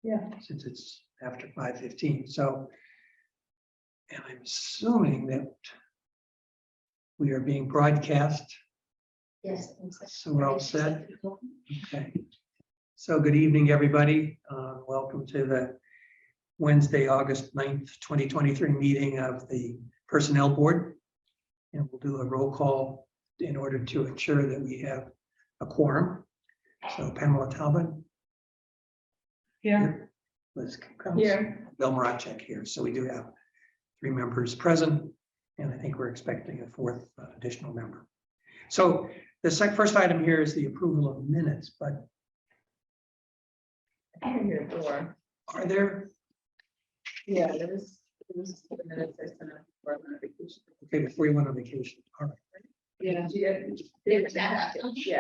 Yeah. Since it's after 5:15. So, and I'm assuming that we are being broadcast. Yes. So we're all set. Okay. So good evening, everybody. Welcome to the Wednesday, August 9th, 2023 meeting of the Personnel Board. And we'll do a roll call in order to ensure that we have a quorum. So Pamela Talbot. Here. Liz Combs, Here. Bill Marachek here. So we do have 3 members present, and I think we're expecting a 4th additional member. So the first item here is the approval of minutes, but I can hear it more. are there, Yeah, there's the minutes I sent out before I went on vacation. okay, before you went on vacation, all right. Yeah.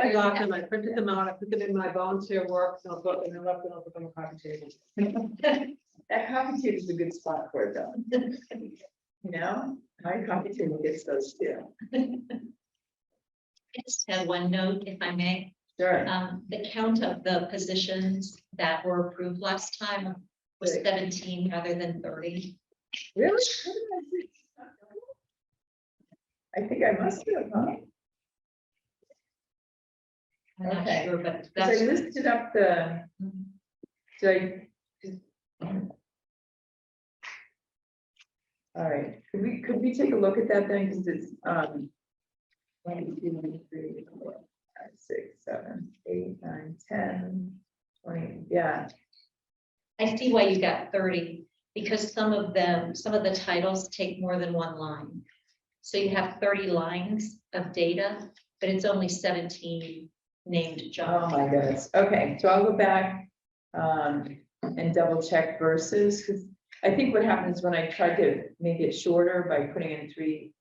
I got them, I printed them out, I put them in my volunteer work, so I'll put them, I left them on the coffee table. That coffee table is a good spot for it though. You know, my coffee table gets those too. I just have one note, if I may. Sure. The count of the positions that were approved last time was Right. 17 rather than 30. Really? What did I do? I think I must have, huh? I'm not Okay. sure, but 'Cause that's. I listed up the, so I. All right, could we take a look at that then, because it's, 1, 2, 3, 4, 5, 6, 7, 8, 9, 10, 20, yeah. I see why you got 30, because some of the titles take more than one line. So you have 30 lines of data, but it's only 17 named Oh jobs. my goodness, okay, so I'll go back, and double check verses, because I think what happens when I try to make it shorter by putting in 3.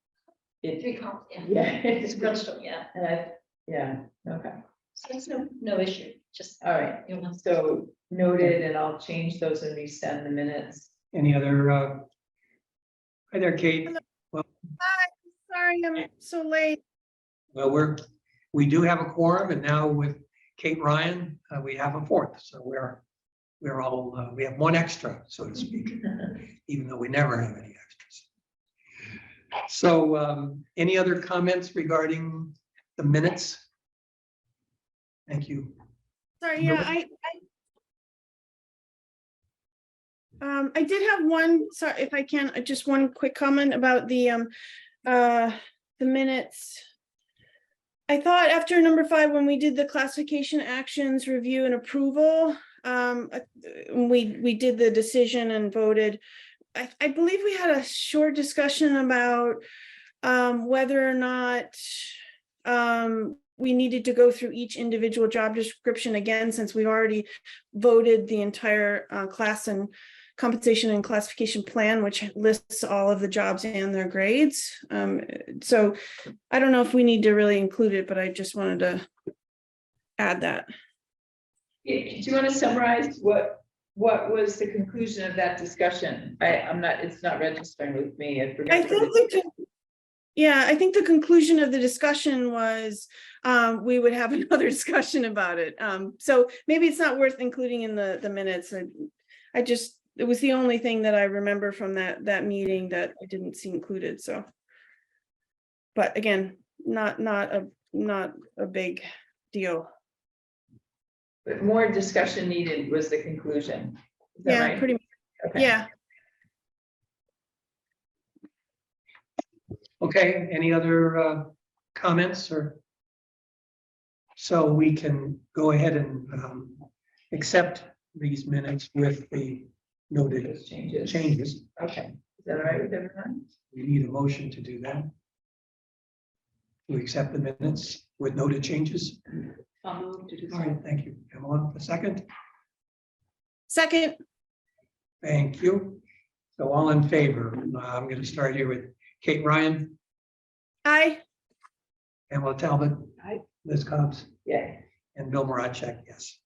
Three columns, yeah. Yeah. It's brainstorm, yeah. Yeah, okay, So it's no issue, just, all right, you know, so noted, and I'll change those and resend the minutes. Any other, hi there, Kate. Sorry, I'm so late. Well, we do have a quorum, and now with Kate Ryan, we have a 4th. So we're all, we have 1 extra, so to speak, even though we never have any extras. So any other comments regarding the minutes? Thank you. Sorry, yeah, I did have one, sorry, if I can, just one quick comment about the minutes. I thought after number 5, when we did the classification actions review and approval, we did the decision and voted. I believe we had a short discussion about whether or not we needed to go through each individual job description again, since we already voted the entire class and compensation and classification plan, which lists all of the jobs and their grades. So I don't know if we need to really include it, but I just wanted to add that. Do you want to summarize what was the conclusion of that discussion? It's not registering with me. I forgot. I think the conclusion of the discussion was we would have another discussion about it. So maybe it's not worth including in the minutes. It was the only thing that I remember from that meeting that I didn't see included. So, but again, not a big deal. But more discussion needed was the conclusion. Is that Yeah, right? pretty much. Okay. Yeah. Okay, any other comments or? So we can go ahead and accept these minutes with the noted Those changes. changes. Okay, is that all right with everyone? We need a motion to do that. We accept the minutes with noted changes. I'll move to do All right, thank you. Pamela, a second. Second. Thank you. So all in favor, I'm going to start here with Kate Ryan, Aye. Pamela Talbot, Aye. Liz Cobbs, Yeah. and Bill Marachek, yes.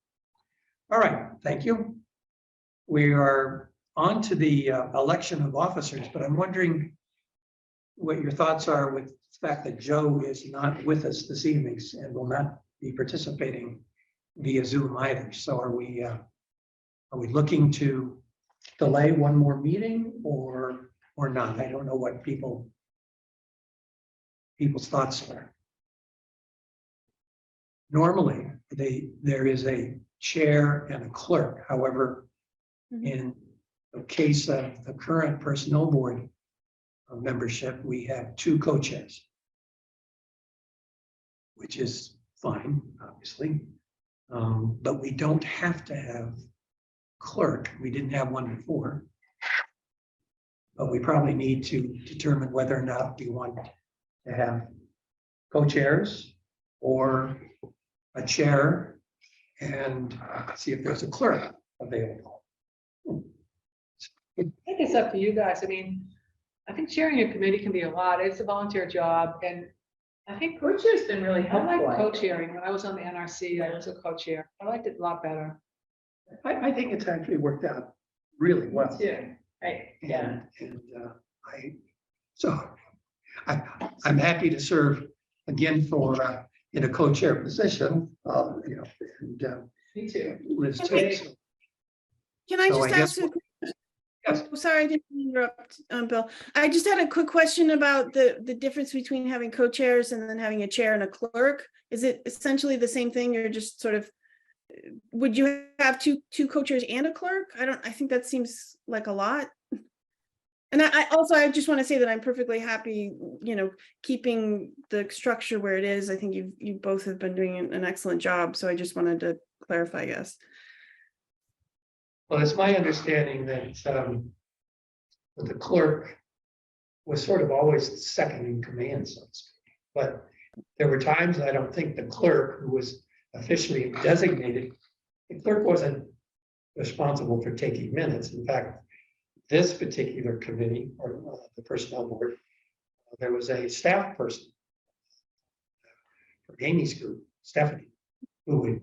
All right, thank you. We are on to the election of officers, but I'm wondering what your thoughts are with the fact that Joe is not with us this evening and will not be participating via Zoom either. So are we Are we looking to delay one more meeting or not? I don't know what people's thoughts are. Normally, there is a chair and a clerk. However, Mhm. in the case of the current personnel board membership, we have 2 co-chairs, which is fine, obviously. But we don't have to have clerk. We didn't have one before. But we probably need to determine whether or not we want to have co-chairs or a chair and see if there's a clerk available. I think it's up to you guys. I mean, I think chairing a committee can be a lot. It's a volunteer job, and I think Co-chair's been really I helpful. like co-chairing. When I was on the NRC, I was a co-chair. I liked it a lot better. I think it's actually worked out really well. Too, right, yeah. I'm happy to serve again for in a co-chair position, and Me too. Liz too. Okay. So, Can I So I just guess- ask? Yes. Oh, sorry, I didn't interrupt, Bill. I just had a quick question about the difference between having co-chairs and then having a chair and a clerk. Is it essentially the same thing? You're just sort of, would you have two co-chairs and a clerk? I think that seems like a lot. And I just want to say that I'm perfectly happy, keeping the structure where it is. I think you both have been doing an excellent job. So I just wanted to clarify, I guess. Well, it's my understanding that the clerk was sort of always second in command, so to speak. But there were times, I don't think the clerk, who was officially designated, the clerk wasn't responsible for taking minutes. In fact, this particular committee, or the personnel board, there was a staff person from Amy's group, Stephanie, who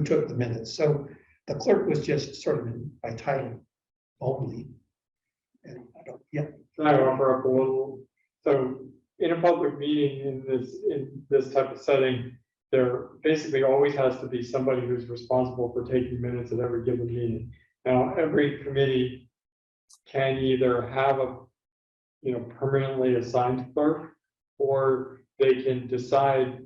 took the minutes. So the clerk was just sort of by title only. And I don't, yeah. Can I offer up a little? So in a public meeting in this type of setting, there basically always has to be somebody who's responsible for taking minutes at every given meeting. Now, every committee can either have a permanently assigned clerk, or they can decide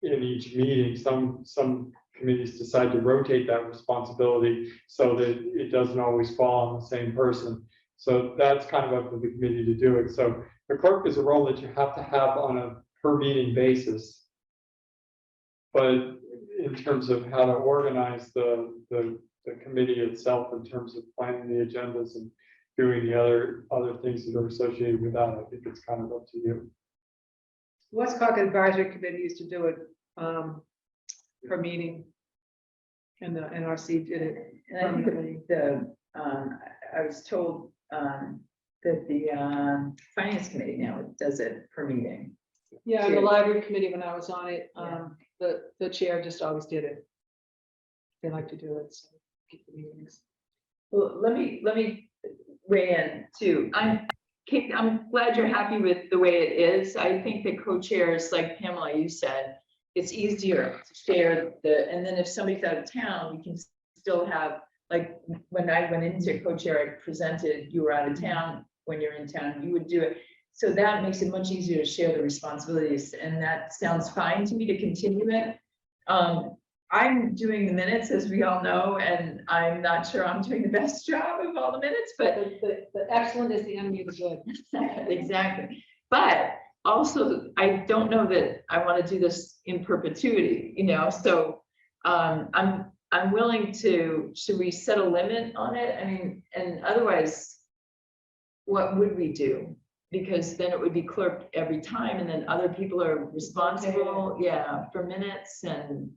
in each meeting. Some committees decide to rotate that responsibility so that it doesn't always fall on the same person. So that's kind of up to the committee to do it. So the clerk is a role that you have to have on a per meeting basis. But in terms of how to organize the committee itself, in terms of planning the agendas and doing the other things that are associated with that, I think it's kind of up to you. West Concord Advisory Committee used to do it per meeting. And the NRC did it. And I think I was told that the finance committee now does it per meeting. Yeah, and the library committee, when I was on it, the chair just always did it. They like to do it, so keep the meetings. Well, let me weigh in too. I'm glad you're happy with the way it is. I think that co-chairs, like Pamela, you said, it's easier to share and then if somebody's out of town, we can still have, like, when I went into co-chair, I presented, you were out of town. When you're in town, you would do it. So that makes it much easier to share the responsibilities, and that sounds fine to me to continue it. I'm doing the minutes, as we all know, and I'm not sure I'm doing the best job of all the minutes, but The excellent is the enemy of the good. exactly. But also, I don't know that I want to do this in perpetuity, so I'm willing to, should we set a limit on it? I mean, and otherwise, what would we do? Because then it would be clerked every time, and then other people are responsible, for minutes and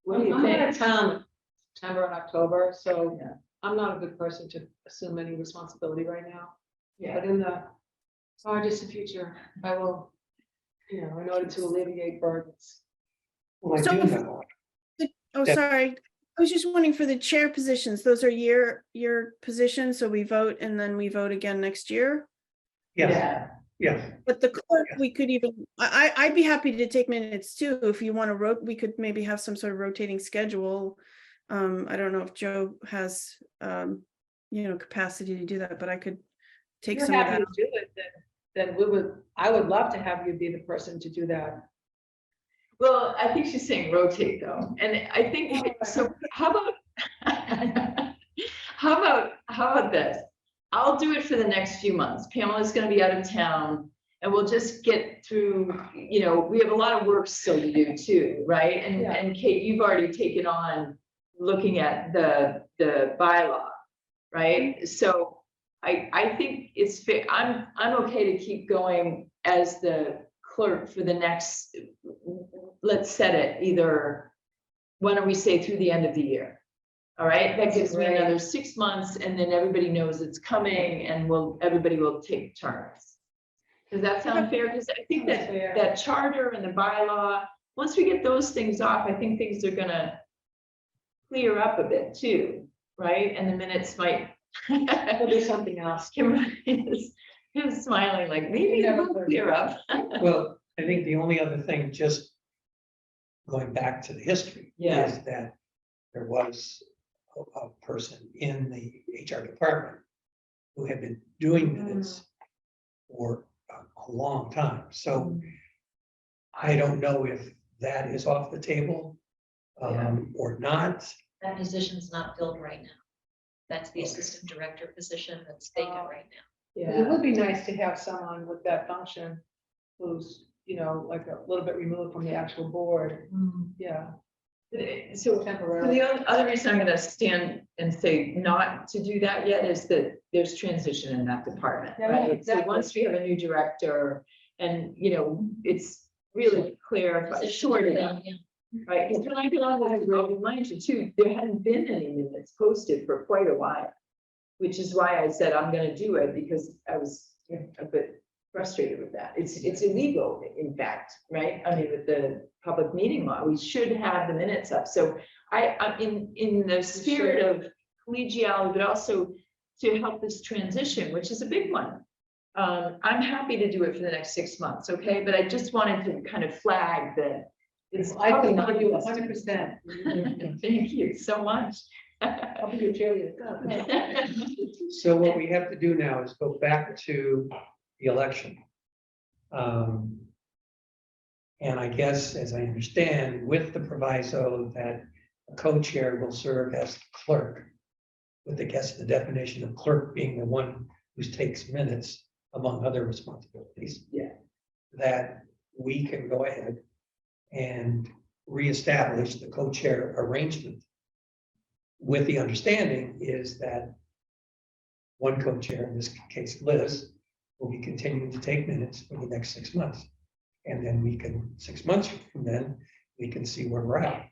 what do you I'm out think? of town September and October, so Yeah. I'm not a good person to assume any responsibility right now. Yeah, But in the far distant future, I will, in order to alleviate burdens. Well, I So do if- know. Oh, Yeah. sorry. I was just wondering for the chair positions, those are your positions, so we vote and then we vote again next year? Yes, yes. But the clerk, Yeah. we could even, I'd be happy to take minutes too, if you want to we could maybe have some sort of rotating schedule. I don't know if Joe has, capacity to do that, but I could take You're some of happy that. to do it, then I would love to have you be the person to do that. Well, I think she's saying rotate though, and I think, so how about? How about this? I'll do it for the next few months. Pamela's gonna be out of town and we'll just get through, we have a lot of work still to do too, right? Yeah. And Kate, you've already taken on looking at the bylaw, right? So I think it's fair, I'm okay to keep going as the clerk for the next, let's set it either, why don't we say through the end of the year? All right, that gives me Right. another 6 months and then everybody knows it's coming and everybody will take turns. Does that sound fair? Because I think That's that fair. that charter and the bylaw, once we get those things off, I think things are gonna clear up a bit too, right? And the minutes might. We'll do something else. Kimberly is smiling like, maybe Never it'll clear. clear up. Well, I think the only other thing, just going back to the history, Yeah. is that there was a person in the HR department who had been doing minutes for a long time. So I don't know if that is off the table or not. That position's not filled right now. That's the assistant director position that's vacant right now. It would be nice to have someone with that function who's, like a little bit removed from the actual board. Yeah. So Temporarily. the other reason I'm gonna stand and say not to do that yet is that there's transition in that department, Yeah, right? So exactly. once we have a new director and, it's really clear, short enough, Yeah. right? Because when I get on with the remind you too, there hadn't been any minutes posted for quite a while. Which is why I said I'm gonna do it, because I was a bit frustrated with that. It's illegal, in fact, right? I mean, with the public meeting law, we should have the minutes up. So I'm in the spirit of collegiality, but also to help this transition, which is a big one. I'm happy to do it for the next 6 months, okay? But I just wanted to kind of flag that it's I probably can not. give you 100%. Thank you so much. I'll be your cheerleader. So what we have to do now is go back to the election. And I guess, as I understand, with the proviso that a co-chair will serve as clerk, with, I guess, the definition of clerk being the one who takes minutes among other responsibilities. Yeah. That we can go ahead and reestablish the co-chair arrangement. With the understanding is that one co-chair, in this case Liz, will be continuing to take minutes for the next 6 months. And then we can, 6 months from then, we can see where we're at.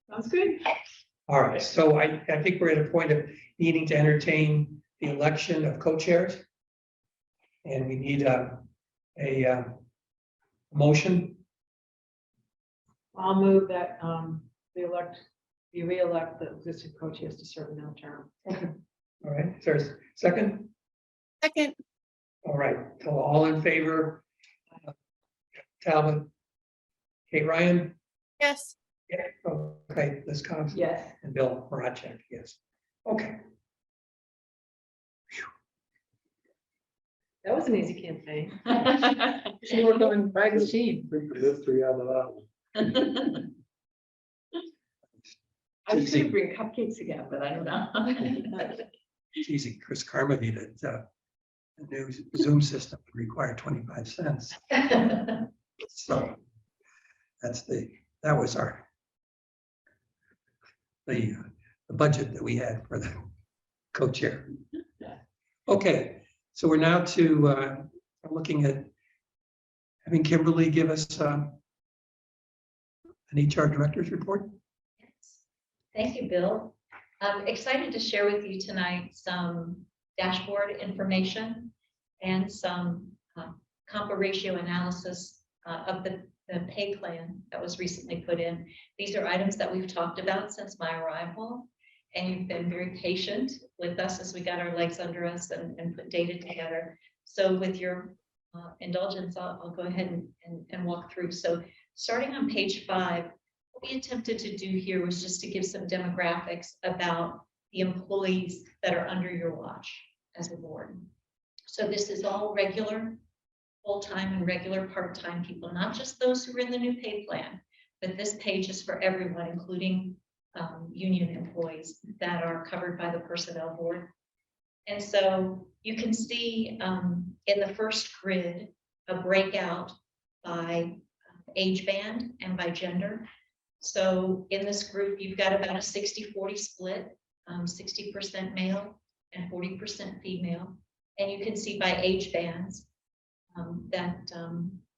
Sounds good. All right, so I think we're at a point of needing to entertain the election of co-chairs. And we need a motion. I'll move that, you re-elect the existing co-chairs to serve another term. All right, is there a second? Second, All right, so all in favor? Talbot, Kate Ryan, yes. yeah, okay, Liz Cobbs, Yes. and Bill Horacek, yes. Okay, That was an easy campaign. I She worked on Bragg machine. History out of that one. was gonna bring cupcakes again, but I don't know. it's easy. Chris Carmody that the new Zoom system would require 25 cents. So that was the budget that we had for the co-chair. Okay, so we're now looking at having Kimberly give us an HR director's report. Thank you, Bill. I'm excited to share with you tonight some dashboard information and some compa ratio analysis of the pay plan that was recently put in. These are items that we've talked about since my arrival, and you've been very patient with us as we got our legs under us and put data together. So with your indulgence, I'll go ahead and walk through. So starting on page 5, we attempted to do here was just to give some demographics about the employees that are under your watch as a board. So this is all regular, full-time and regular part-time people, not just those who are in the new pay plan, but this page is for everyone, including union employees that are covered by the personnel board. And so you can see in the first grid, a breakout by age band and by gender. So in this group, you've got about a 60-40 split, 60% male and 40% female. And you can see by age bands that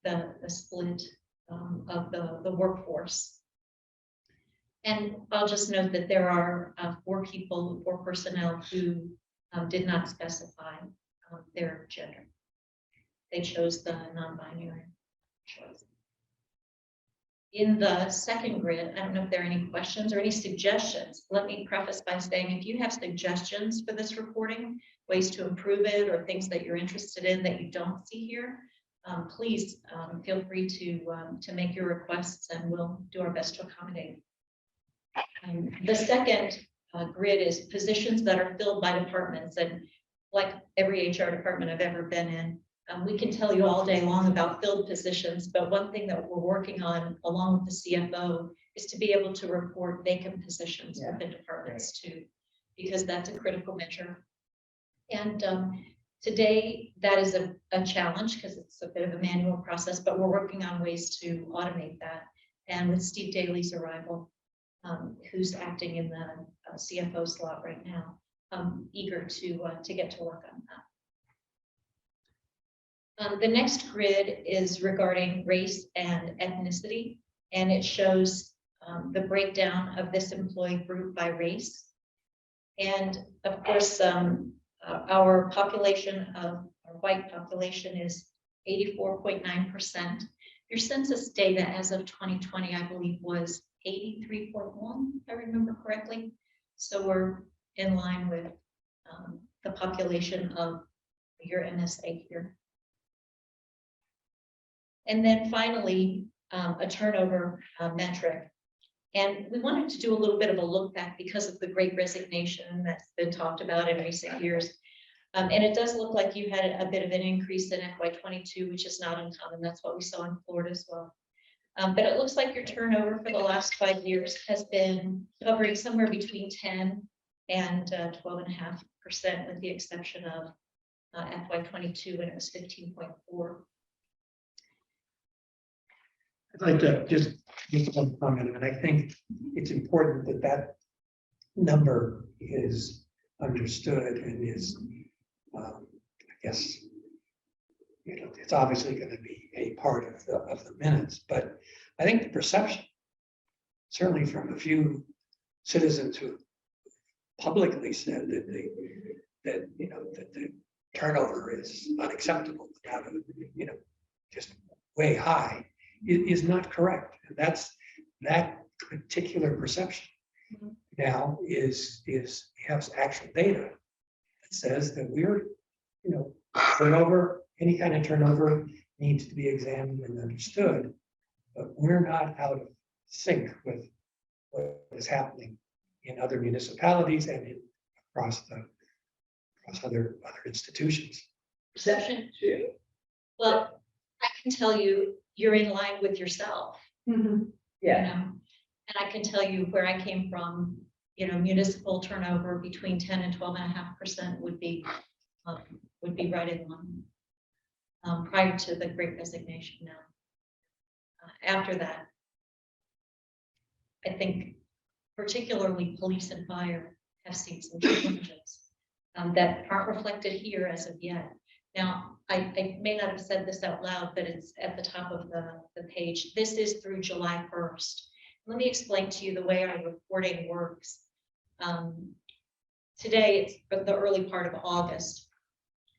the split of the workforce. And I'll just note that there are 4 personnel who did not specify their gender. They chose the non-binary choice. In the second grid, I don't know if there are any questions or any suggestions. Let me preface by saying, if you have suggestions for this reporting, ways to improve it, or things that you're interested in that you don't see here, please feel free to make your requests, and we'll do our best to accommodate. The second grid is positions that are filled by departments, and like every HR department I've ever been in, we can tell you all day long about filled positions, but one thing that we're working on along with the CFO is to be able to report vacant positions within departments too, because that's a critical measure. And today that is a challenge because it's a bit of a manual process, but we're working on ways to automate that. And with Steve Daly's arrival, who's acting in the CFO slot right now, I'm eager to get to work on that. The next grid is regarding race and ethnicity, and it shows the breakdown of this employee group by race. And of course, our population of our white population is 84.9%. Your census data as of 2020, I believe, was 83.1, if I remember correctly. So we're in line with the population of your MSA here. And then finally, a turnover metric. And we wanted to do a little bit of a look back because of the great resignation that's been talked about in recent years. And it does look like you had a bit of an increase in FY22, which is not uncommon. That's what we saw in Florida as well. But it looks like your turnover for the last 5 years has been hovering somewhere between 10 and 12.5%, with the exception of FY22 when it was 15.4. I'd like to just make one comment, and I think it's important that that number is understood and is, I guess, you know, it's obviously going to be a part of the minutes, but I think the perception, certainly from a few citizens who publicly said that the turnover is unacceptable, you know, just way high, is not correct. And that's that particular perception now has actual data that says that we're, you know, turnover, any kind of turnover needs to be examined and understood, but we're not out of sync with what is happening in other municipalities and across other institutions. Perception, true. Well, I can tell you, you're in line with yourself. Yeah. You know? And I can tell you where I came from, you know, municipal turnover between 10 and 12.5% would be right in line prior to the great resignation. Now, after that, I think particularly police and fire have seen some challenges that aren't reflected here as of yet. Now, I may not have said this out loud, but it's at the top of the page. This is through July 1st. Let me explain to you the way our reporting works. Today, it's the early part of August.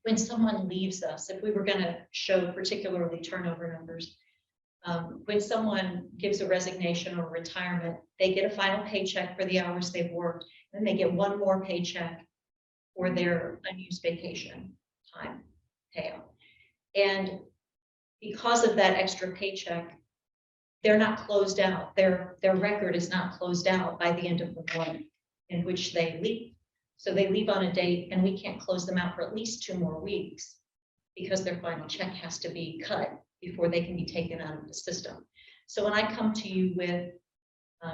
When someone leaves us, if we were going to show particularly turnover numbers, when someone gives a resignation or retirement, they get a final paycheck for the hours they've worked, and they get one more paycheck for their unused vacation time payout. And because of that extra paycheck, they're not closed out. Their record is not closed out by the end of the one in which they leave. So they leave on a date and we can't close them out for at least 2 more weeks because their final check has to be cut before they can be taken out of the system. So when I come to you with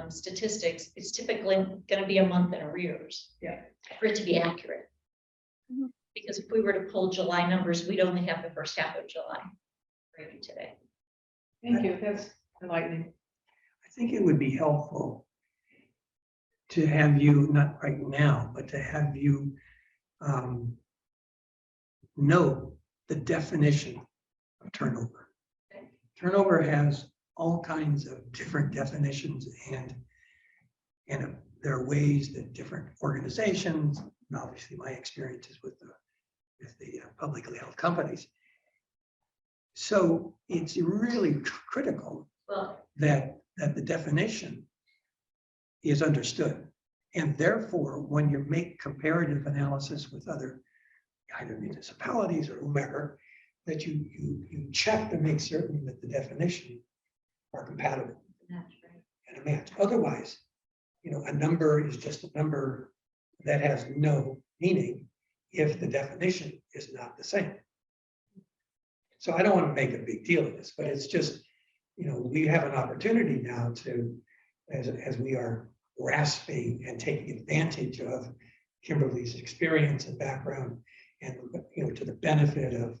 statistics, it's typically going to be a month in arrears. Yeah. For it to be accurate. Mhm. Because if we were to pull July numbers, we'd only have the first half of July ready today. Thank you, that's enlightening. I think it would be helpful to have you, not right now, but to have you know the definition of turnover. Okay. Turnover has all kinds of different definitions, and there are ways that different organizations, and obviously my experience is with the publicly held companies. So it's really critical Well, that the definition is understood. And therefore, when you make comparative analysis with other either municipalities or whomever, that you check to make certain that the definition are compatible that's right. and a match. Otherwise, a number is just a number that has no meaning if the definition is not the same. So I don't want to make a big deal of this, but it's just, we have an opportunity now to, as we are grasping and taking advantage of Kimberly's experience and background, and to the benefit of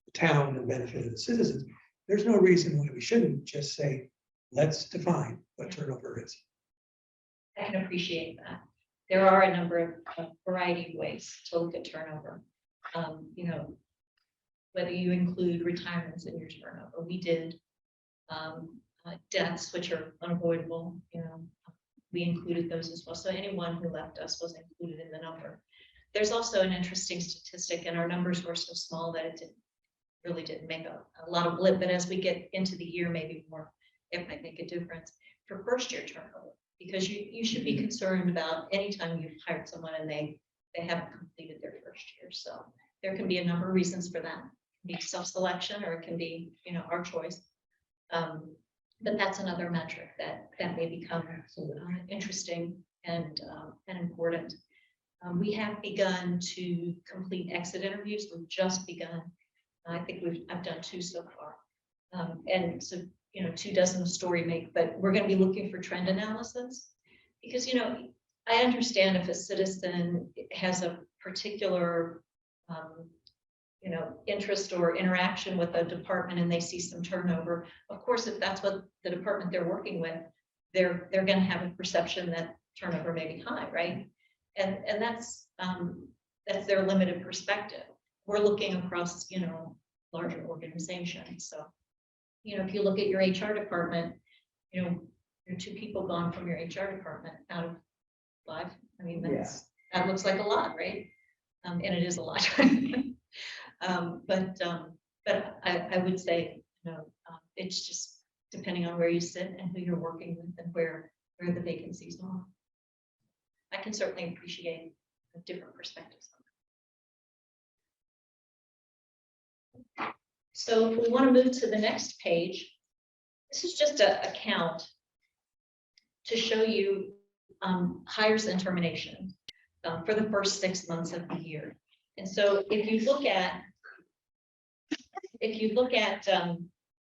the town and benefit of the citizens, there's no reason why we shouldn't just say, let's define what turnover is. I can appreciate that. There are a number of variety of ways to look at turnover. Whether you include retirements in your turnover, we did deaths, which are unavoidable, we included those as well. So anyone who left us was included in the number. There's also an interesting statistic, and our numbers were so small that it really didn't make a lot of blip. But as we get into the year, maybe more, it might make a difference for first year turnover, because you should be concerned about anytime you've hired someone and they haven't completed their first year. So there can be a number of reasons for that. It can be self-selection, or it can be, our choice. But that's another metric that may become interesting and important. We have begun to complete exit interviews. We've just begun. I think I've done 2 so far. And so, 2 doesn't a story make, but we're going to be looking for trend analysis, because, I understand if a citizen has a particular, interest or interaction with a department and they see some turnover. Of course, if that's what the department they're working with, they're going to have a perception that turnover may be high, right? And that's their limited perspective. We're looking across, larger organizations. So, if you look at your HR department, there are 2 people gone from your HR department out of 5. I mean, that looks like a lot, right? And it is a lot. But I would say, it's just depending on where you sit and who you're working with and where the vacancies are. I can certainly appreciate different perspectives. So if we want to move to the next page, this is just a count to show you hires and terminations for the first 6 months of the year. And so if you look at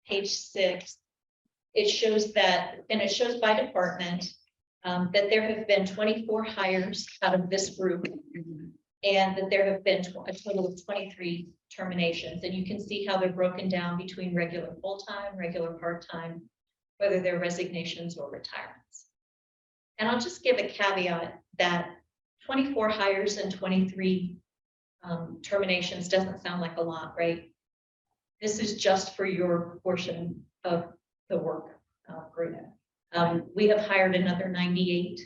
page 6, it shows that, and it shows by department, that there have been 24 hires out of this group, and that there have been a total of 23 terminations. And you can see how they're broken down between regular full-time, regular part-time, whether they're resignations or retirements. And I'll just give a caveat that 24 hires and 23 terminations doesn't sound like a lot, right? This is just for your portion of the work group. We have hired another 98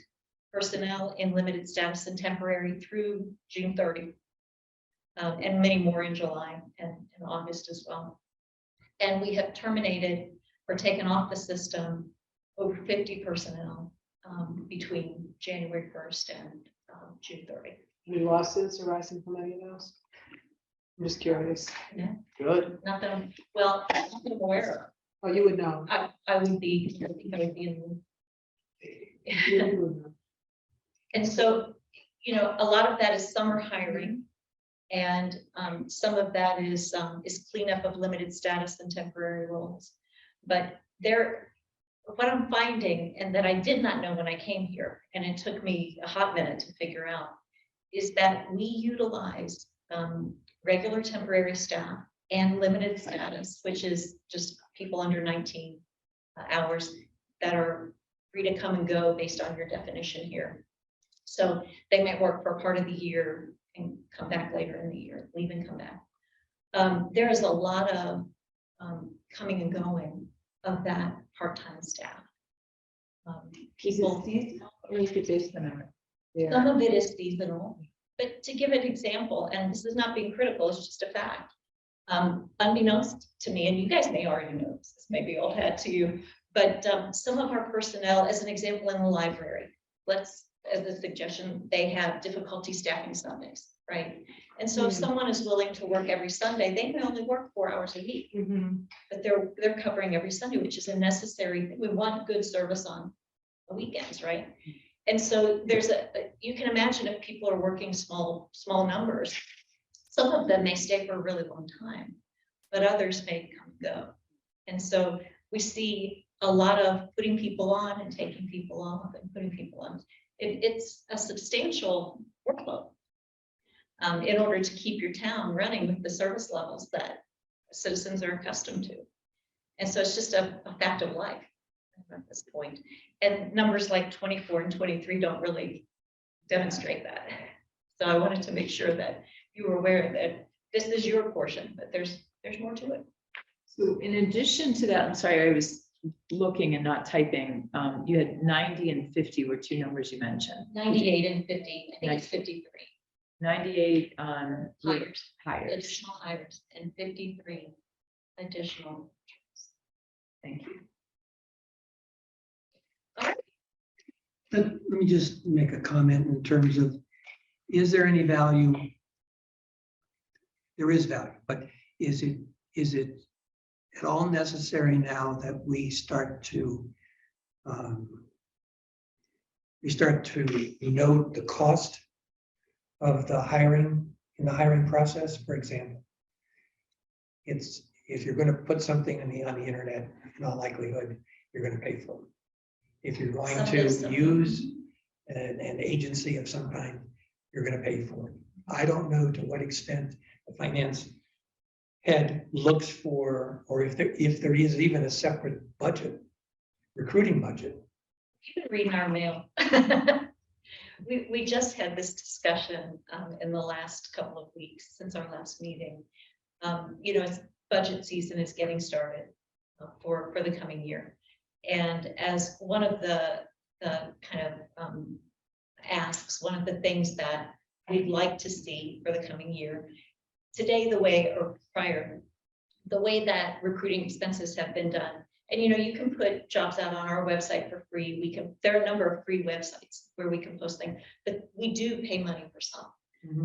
personnel in limited status and temporary through June 30, and many more in July and in August as well. And we have terminated or taken off the system over 50 personnel between January 1st and June 30. Any lawsuits arising from any of those? I'm just curious. Yeah. Good. Not that I'm, well, not that I'm aware Oh, you would know. I would be, I think I would be in. You would know. And so, you know, a lot of that is summer hiring. And some of that is cleanup of limited status and temporary roles. But what I'm finding, and that I did not know when I came here, and it took me a hot minute to figure out, is that we utilize regular temporary staff and limited status, which is just people under 19 hours that are free to come and go based on your definition here. So they might work for a part of the year and come back later in the year, leave and come back. There is a lot of coming and going of that part-time staff. People, Or is it based on? some of it is seasonal, but to give an example, and this is not being critical, it's just a fact. Unbeknownst to me, and you guys may already know this may be old hat to you, but some of our personnel, as an example, in the library, as a suggestion, they have difficulty staffing Sundays, right? And so if someone is willing to work every Sunday, they may only work 4 hours a week, but they're covering every Sunday, which is a necessary thing. We want good service on the weekends, right? And so you can imagine if people are working small numbers, some of them may stay for a really long time, but others may come and go. And so we see a lot of putting people on and taking people off and putting people on. It's a substantial workload in order to keep your town running with the service levels that citizens are accustomed to. And so it's just a fact of life at this point. And numbers like 24 and 23 don't really demonstrate that. So I wanted to make sure that you were aware that this is your portion, but there's more to it. So in addition to that, I'm sorry, I was looking and not typing. You had 90 and 50 were two numbers you mentioned. 98 and 50, I think it's 53. 98 hires. Additional hires and 53 additional. Thank you. Let me just make a comment in terms of, is there any value? There is value, but is it at all necessary now that we start to note the cost of the hiring in the hiring process? For example, it's if you're going to put something on the internet, in all likelihood, you're going to pay for it. If you're going to use an agency of some kind, you're going to pay for it. I don't know to what extent the finance head looks for, or if there is even a separate budget, recruiting budget. You can read in our mail. We just had this discussion in the last couple of weeks since our last meeting. You know, it's budget season is getting started for the coming year. And as one of the kind of asks, one of the things that we'd like to see for the coming year, today, the way that recruiting expenses have been done. And, you know, you can put jobs out on our website for free. There are a number of free websites where we can post things, but we do pay money for some.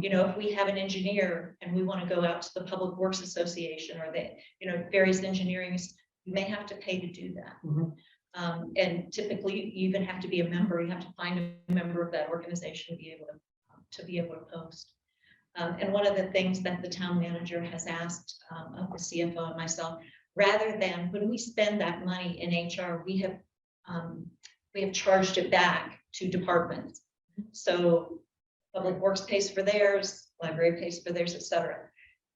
You know, if we have an engineer and we want to go out to the Public Works Association or various engineering, you may have to pay to do that. And typically you even have to be a member. You have to find a member of that organization to be able to post. And one of the things that the town manager has asked of the CFO and myself, rather than when we spend that money in HR, we have charged it back to departments. So Public Works pays for theirs, library pays for theirs, etc.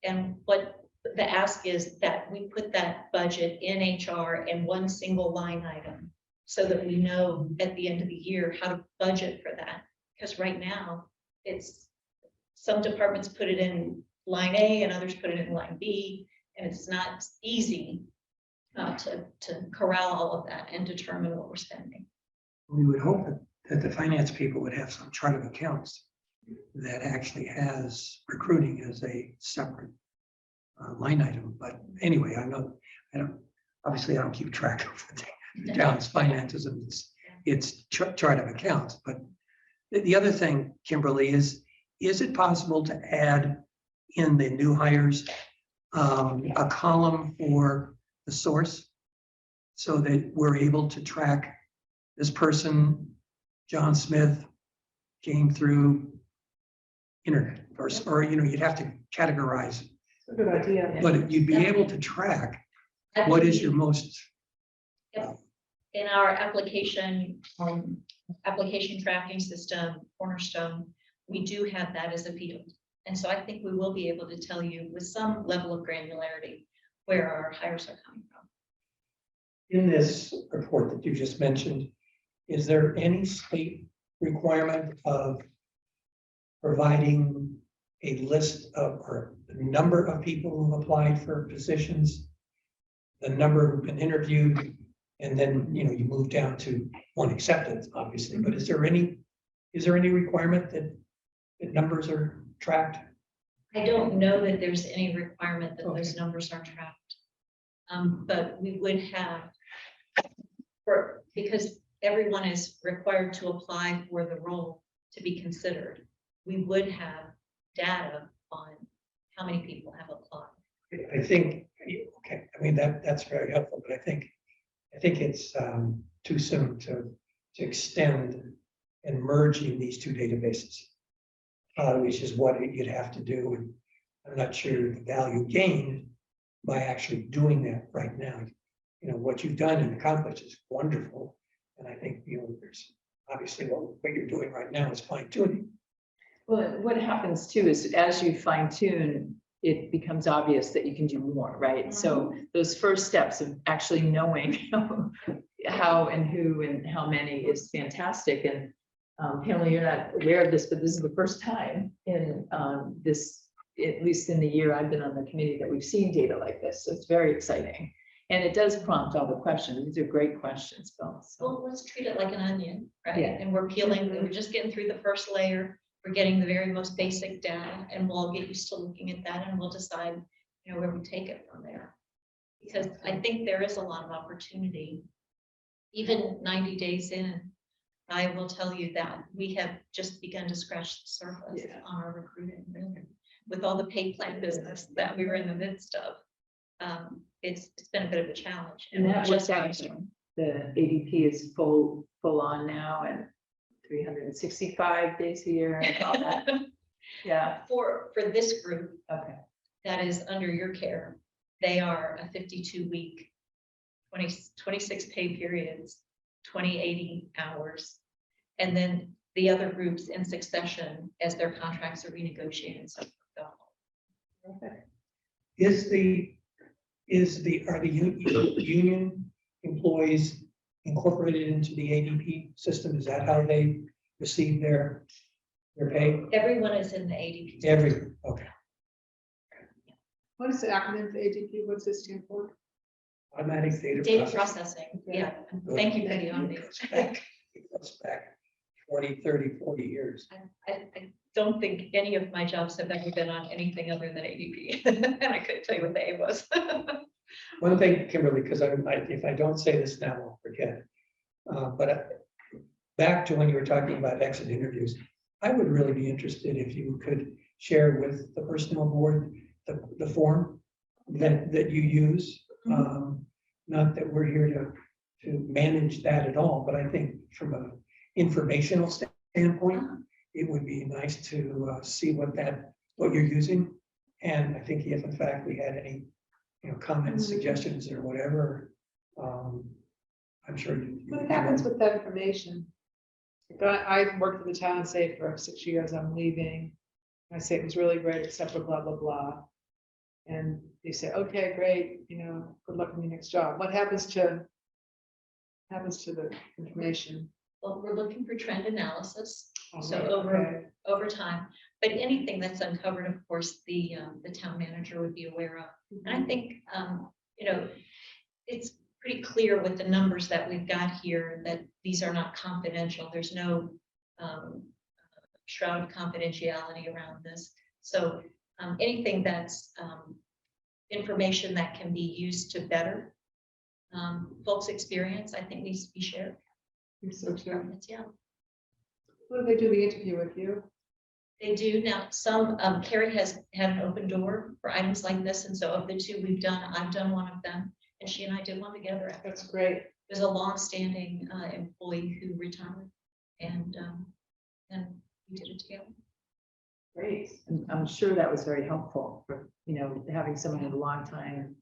And what the ask is that we put that budget in HR in one single line item so that we know at the end of the year how to budget for that. Because right now it's some departments put it in line A and others put it in line B, and it's not easy to corral all of that and determine what we're spending. We would hope that the finance people would have some chart of accounts that actually has recruiting as a separate line item. But anyway, I don't keep track of the town's finances and its chart of accounts. But the other thing, Kimberly, is it possible to add in the new hires a column for the source? so that we're able to track this person, John Smith, came through internet, or, you know, you'd have to categorize, A good idea. but you'd be able to track what is your most, In our application tracking system, Cornerstone, we do have that as a field. And so I think we will be able to tell you with some level of granularity where our hires are coming from. in this report that you just mentioned, is there any state requirement of providing a list of, or the number of people who applied for positions, the number who've been interviewed, and then, you know, you move down to one acceptance, obviously, but is there any requirement that numbers are tracked? I don't know that there's any requirement that those numbers are tracked. But we would have, because everyone is required to apply for the role to be considered, we would have data on how many people have applied. I think, okay, I mean, that's very helpful, but I think it's too soon to extend and merging these two databases, which is what you'd have to do. And I'm not sure the value gained by actually doing that right now. You know, what you've done and accomplished is wonderful. And I think, you know, there's obviously what you're doing right now is fine tuning. Well, what happens too is as you fine tune, it becomes obvious that you can do more, right? So those first steps of actually knowing how and who and how many is fantastic. And Pamela, you're not aware of this, but this is the first time in this, at least in the year I've been on the committee, that we've seen data like this. So it's very exciting. And it does prompt all the questions. These are great questions, Bill. So. Well, let's treat it like an onion, right? Yeah. And we're peeling, we're just getting through the first layer. We're getting the very most basic data, and we'll get used to looking at that, and we'll decide, you know, where we take it from there. Because I think there is a lot of opportunity. Even 90 days in, I will tell you that we have just begun to scratch the surface on our recruiting, really, with all the pay plan business that we were in the midst of. It's been a bit of a challenge. And that we're just actually, the ADP is full on now, and 365 days a year and all that. Yeah. For this group Okay. that is under your care, they are a 52-week, 26 pay periods, 2080 hours. And then the other groups in succession as their contracts are renegotiated. So Are the union employees incorporated into the ADP system? Is that how they receive their pay? everyone is in the ADP. Okay. What is the acronym for ADP? What's it stand for? Automatic data Data processing. processing, yeah. Thank you, Betty, on It this. goes back 20, 30, 40 years. I don't think any of my jobs have ever been on anything other than ADP. And I couldn't tell you what the A was. One thing, Kimberly, because if I don't say this now, I'll forget. But back to when you were talking about exit interviews, I would really be interested if you could share with the personnel board the form that you use. Not that we're here to manage that at all, but I think from an informational standpoint, it would be nice to see what you're using. And I think if in fact we had any, you know, comments, suggestions or whatever, I'm sure. What happens with that information? I worked in the town and say for 6 years, I'm leaving. I say it was really great, except for blah, blah, blah. And they say, okay, great, you know, good luck in your next job. What happens to the information? Well, we're looking for trend analysis. So Okay. over time, but anything that's uncovered, of course, the town manager would be aware of. And I think, you know, it's pretty clear with the numbers that we've got here that these are not confidential. There's no shroud of confidentiality around this. So anything that's information that can be used to better folks' experience, I think needs to be shared. So true. Yeah. What do they do the interview with you? They do now. Some Carrie has had an open door for items like this, and so of the two we've done, I've done one of them, And she and I did one together. After That's great. There's a longstanding employee who retired, and we did it together. Great. And I'm sure that was very helpful for, having someone in a long time,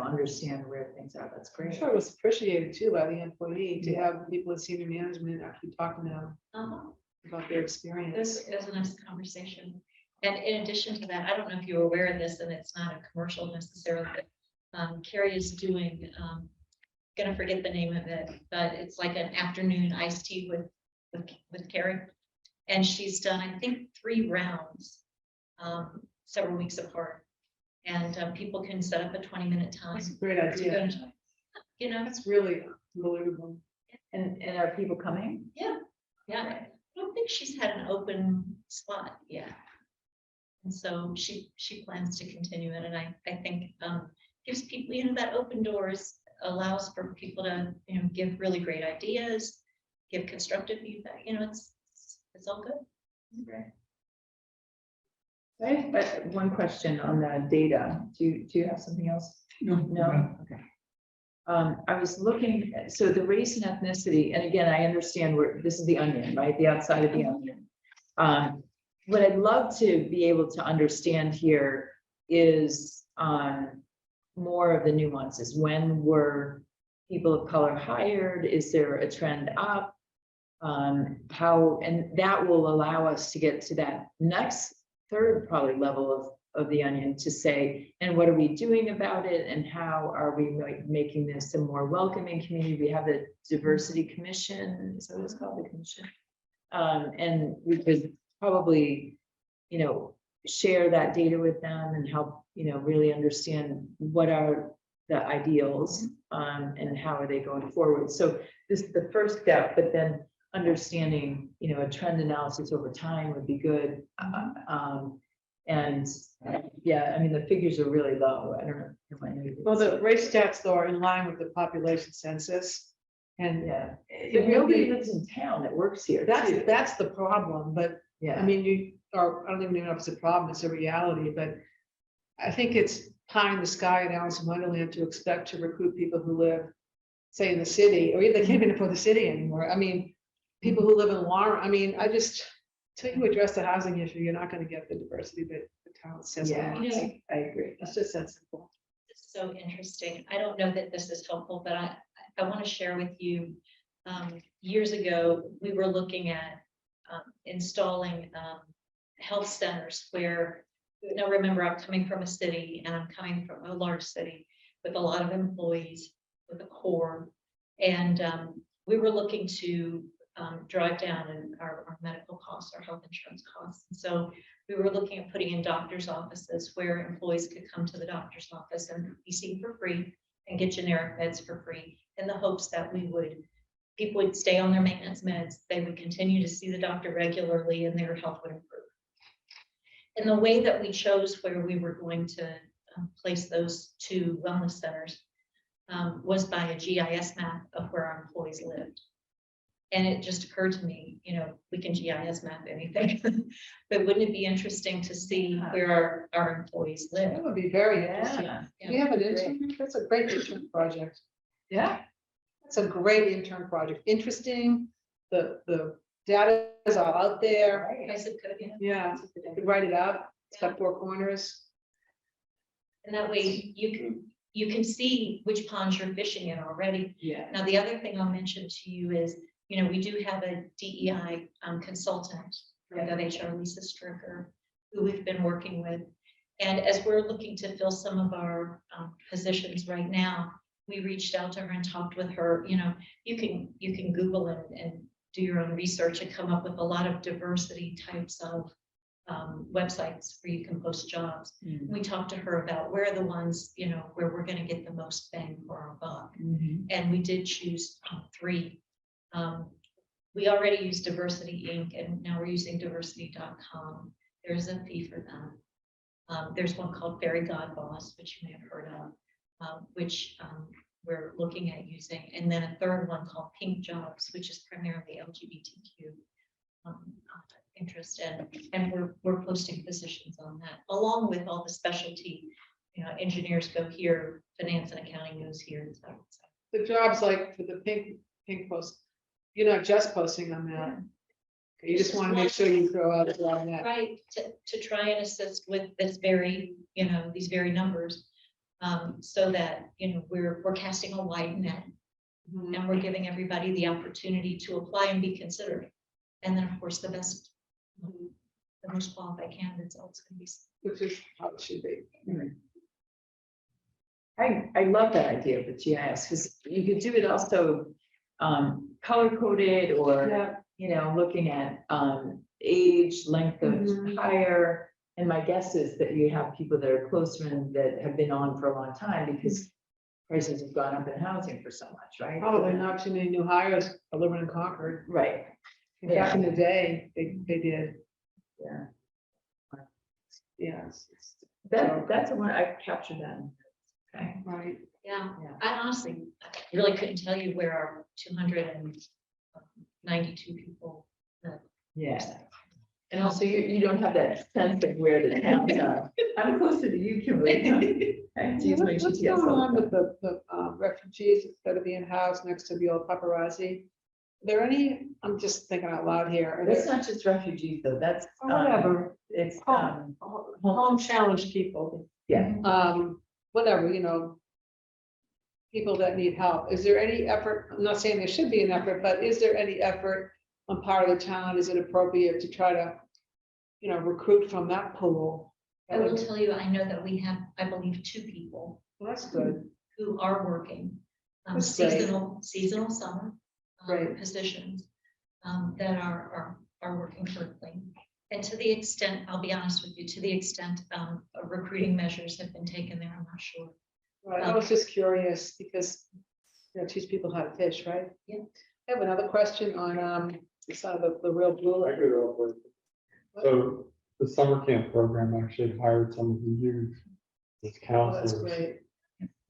understand where things are. That's I'm great. sure it was appreciated too by the employee to have people in senior management actually talking to them about their experience. It was a nice conversation. And in addition to that, I don't know if you were aware of this, and it's not a commercial necessarily, but Carrie is doing, gonna forget the name of it, but it's like an afternoon iced tea with Carrie. And she's done, I think, 3 rounds, several weeks apart. And people can set up a 20-minute time. That's a great to idea. go and, That's really unbelievable. And are people coming? yeah. I don't think she's had an open spot yet. And so she plans to continue it, and I think gives people, that open doors, allows for people to, give really great ideas, give constructive feedback, it's all good. Great. I have one question on the data. Do you have something else? No? Okay. I was looking, so the race and ethnicity, and again, I understand this is the onion, right? The outside of the onion. What I'd love to be able to understand here is more of the nuances. When were people of color hired? Is there a trend up? How, and that will allow us to get to that next third probably level of the onion to say, and what are we doing about it? And how are we making this a more welcoming community? We have the diversity commission, is that what it's called, the commission? And we could probably, share that data with them and help, really understand what are the ideals and how are they going forward. So this is the first step, but then understanding, a trend analysis over time would be good. And yeah, I mean, the figures are really low. I don't know if I knew. Well, the race stats though are in line with the population census. And Yeah, but nobody lives in town that works here. too. that's the problem, but Yeah. I mean, I don't even know if it's a problem, it's a reality, but I think it's pie in the sky in Alice in Wonderland to expect to recruit people who live, say, in the city, or even they can't even afford the city anymore. I mean, people who live in Warren, till you address the housing issue, you're not gonna get the diversity that the town says. it Yeah, wants. I agree. It's just that simple. It's so interesting. I don't know that this is helpful, but I want to share with you, years ago, we were looking at installing health centers where, now remember, I'm coming from a city and I'm coming from a large city with a lot of employees, with a core. And we were looking to drive down in our medical costs, our health insurance costs. And so we were looking at putting in doctor's offices where employees could come to the doctor's office and be seen for free and get generic meds for free, in the hopes that people would stay on their maintenance meds, they would continue to see the doctor regularly, and their health would improve. And the way that we chose where we were going to place those 2 wellness centers was by a GIS map of where our employees lived. And it just occurred to me, we can GIS map anything, but wouldn't it be interesting to see where our employees live? That would be very interesting. Yeah. Do you have an intern? That's a great intern project. Yeah. That's a great intern project. Interesting. The data is all out there. Yes, it could, yeah. Yeah, you could write it out. It's got 4 corners. And that way you can see which ponds you're fishing in already. Yeah. Now, the other thing I'll mention to you is, we do have a DEI consultant from WHR, Lisa Stricker, who we've been working with. And as we're looking to fill some of our positions right now, we reached out to her and talked with her. You can Google and do your own research and come up with a lot of diversity types of websites where you can post jobs. Mhm. We talked to her about where are the ones, where we're going to get the most bang for our buck. Mhm. And we did choose 3. We already use Diversity Inc. and now we're using diversity.com. There's a fee for them. There's one called Fairy God Boss, which you may have heard of, which we're looking at using. And then a third one called Pink Jobs, which is primarily LGBTQ interest. And we're posting positions on that, along with all the specialty engineers go here, finance and accounting goes here and stuff. So, The jobs like for the pink post, you're not just posting on that. You just want to make sure you throw out a lot of that. right, to try and assist with this very, these very numbers. So that, we're casting a wide net Mhm. and we're giving everybody the opportunity to apply and be considered. And then, of course, the best, the most qualified candidates also can be. Which is how it should be. I love that idea of the GIS, because you could do it also color coded or, looking at age, length of Mhm. hire. And my guess is that you have people that are closer and that have been on for a long time because prices have gone up in housing for so much, right? Probably not too many new hires are living in Concord. Right, Back in the day, they did, yeah. yes. That's the one I captured that. Okay. Right. Yeah, Yeah. I honestly really couldn't tell you where our 292 people. Yeah. And also you don't have that sense of where the towns are. I'm closer to you, Kimberly. I use my What's GPS going all on the with the refugees that are being housed next to the old paparazzi? Are there any, I'm just thinking out loud here. Are time. That's there, not just refugees though, that's. or whatever, It's, home challenged people, yeah, whatever, people that need help. Is there any effort? I'm not saying there should be an effort, but is there any effort on part of the town? Is it appropriate to try to, recruit from that pool? I will tell you, I know that we have, I believe, 2 people Well, that's good. who are working That's great. seasonal summer Right. positions that are working currently. And to the extent, I'll be honest with you, to the extent recruiting measures have been taken there, I'm not sure. Right, I was just curious because, teach people how to fish, right? Yeah. I have another question on, some of the real blue. I could offer. So the summer camp program actually hired some of the youth as Oh, that's counselors, great.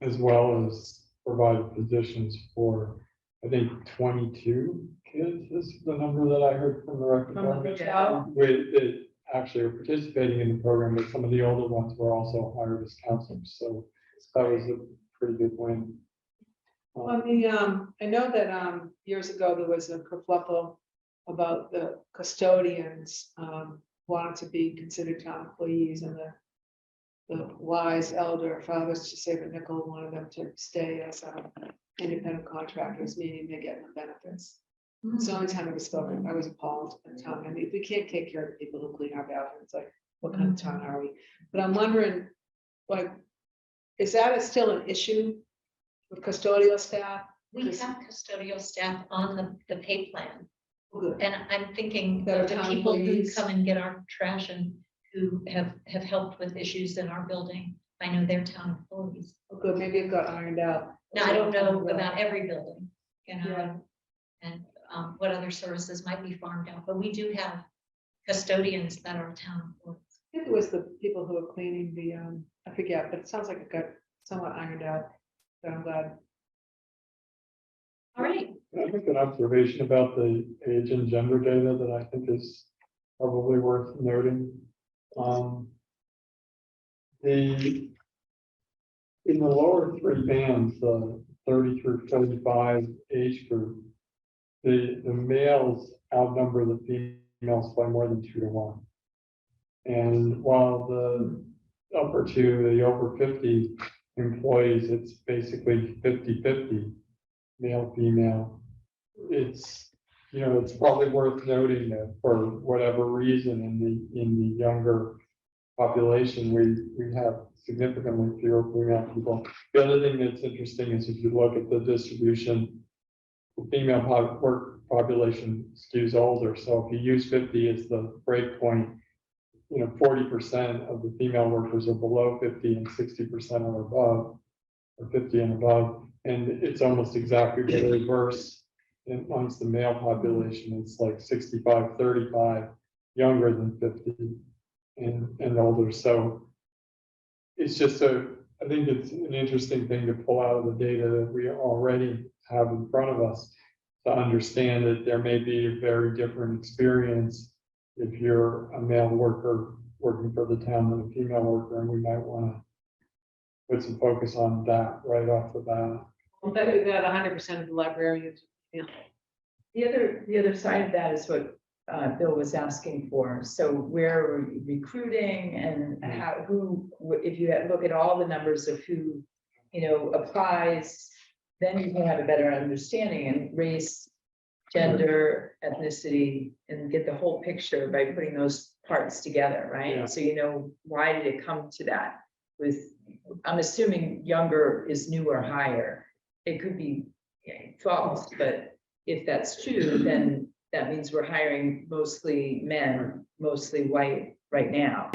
as well as provided positions for, I think, 22 kids is the number that I heard from the rec From the department. hotel. That actually are participating in the program, but some of the older ones were also hired as counselors, so that was a pretty good win. I know that years ago, there was a kerfluffle about the custodians wanting to be considered town employees, and the wise elder fathers to save a nickel wanted them to stay as independent contractors, meaning they get no benefits. It's the only time I was spoken, I was appalled at the time. I mean, we can't take care of the people who clean our bathrooms, like, what kind of town are we? But I'm wondering, like, is that still an issue with custodial staff? We have custodial staff on the pay plan. Good. And I'm thinking That are of the town people who employees. come and get our trash and who have helped with issues in our building. I know they're town employees. Oh, good, maybe it got ironed out. Now, I don't know about every building, Yeah. and what other services might be farmed out, but we do have custodians that are town employees. I think it was the people who were cleaning the, I forget, but it sounds like it got somewhat ironed out. So I'm glad. All right, I think an observation about the age and gender data that I think is probably worth noting. In the lower 3 bands, the 30 through 35 age group, the males outnumber the females by more than 2 to 1. And while the over 50 employees, it's basically 50-50, male, female. It's, it's probably worth noting that for whatever reason in the younger population, we have significantly fewer female people. The other thing that's interesting is if you look at the distribution, the female work population skews older. So if you use 50 as the break point, 40% of the female workers are below 50 and 60% are above, or 50 and above. And it's almost exactly the reverse amongst the male population. It's like 65-35, younger than 50 and older. So it's just I think it's an interesting thing to pull out of the data that we already have in front of us to understand that there may be a very different experience if you're a male worker working for the town than a female worker, and we might want to put some focus on that right off the bat. Better that 100% of the librarians. The other side of that is what Bill was asking for. So where are we recruiting and how, if you look at all the numbers of who, applies, then you can have a better understanding and race, gender, ethnicity, and get the whole picture by putting those parts together, right? Yeah. So why did it come to that? I'm assuming younger is new or higher. It could be false, but if that's true, then that means we're hiring mostly men, mostly white right now.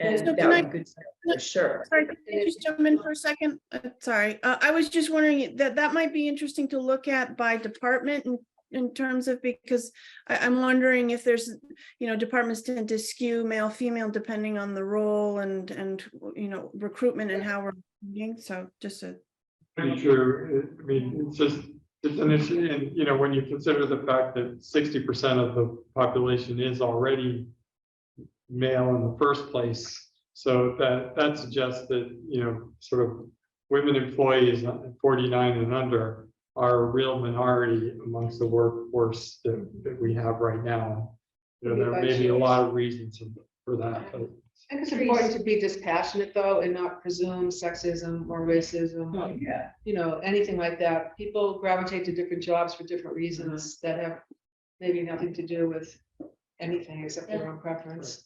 And So that can would be good to know for sure. Sorry, can I just jump in for a second? Sorry, I was just wondering that might be interesting to look at by department in terms of, because I'm wondering if there's, departments tend to skew male, female, depending on the role and recruitment and how we're recruiting. So just a. Pretty sure, I mean, it's an issue, and when you consider the fact that 60% of the population is already male in the first place, so that suggests that sort of women employees 49 and under are a real minority amongst the workforce that we have right now. There may be a lot of reasons for that, but I think it's important to be dispassionate though, and not presume sexism or racism. Oh, yeah. Anything like that. People gravitate to different jobs for different reasons that have maybe nothing to do with anything except their own preference.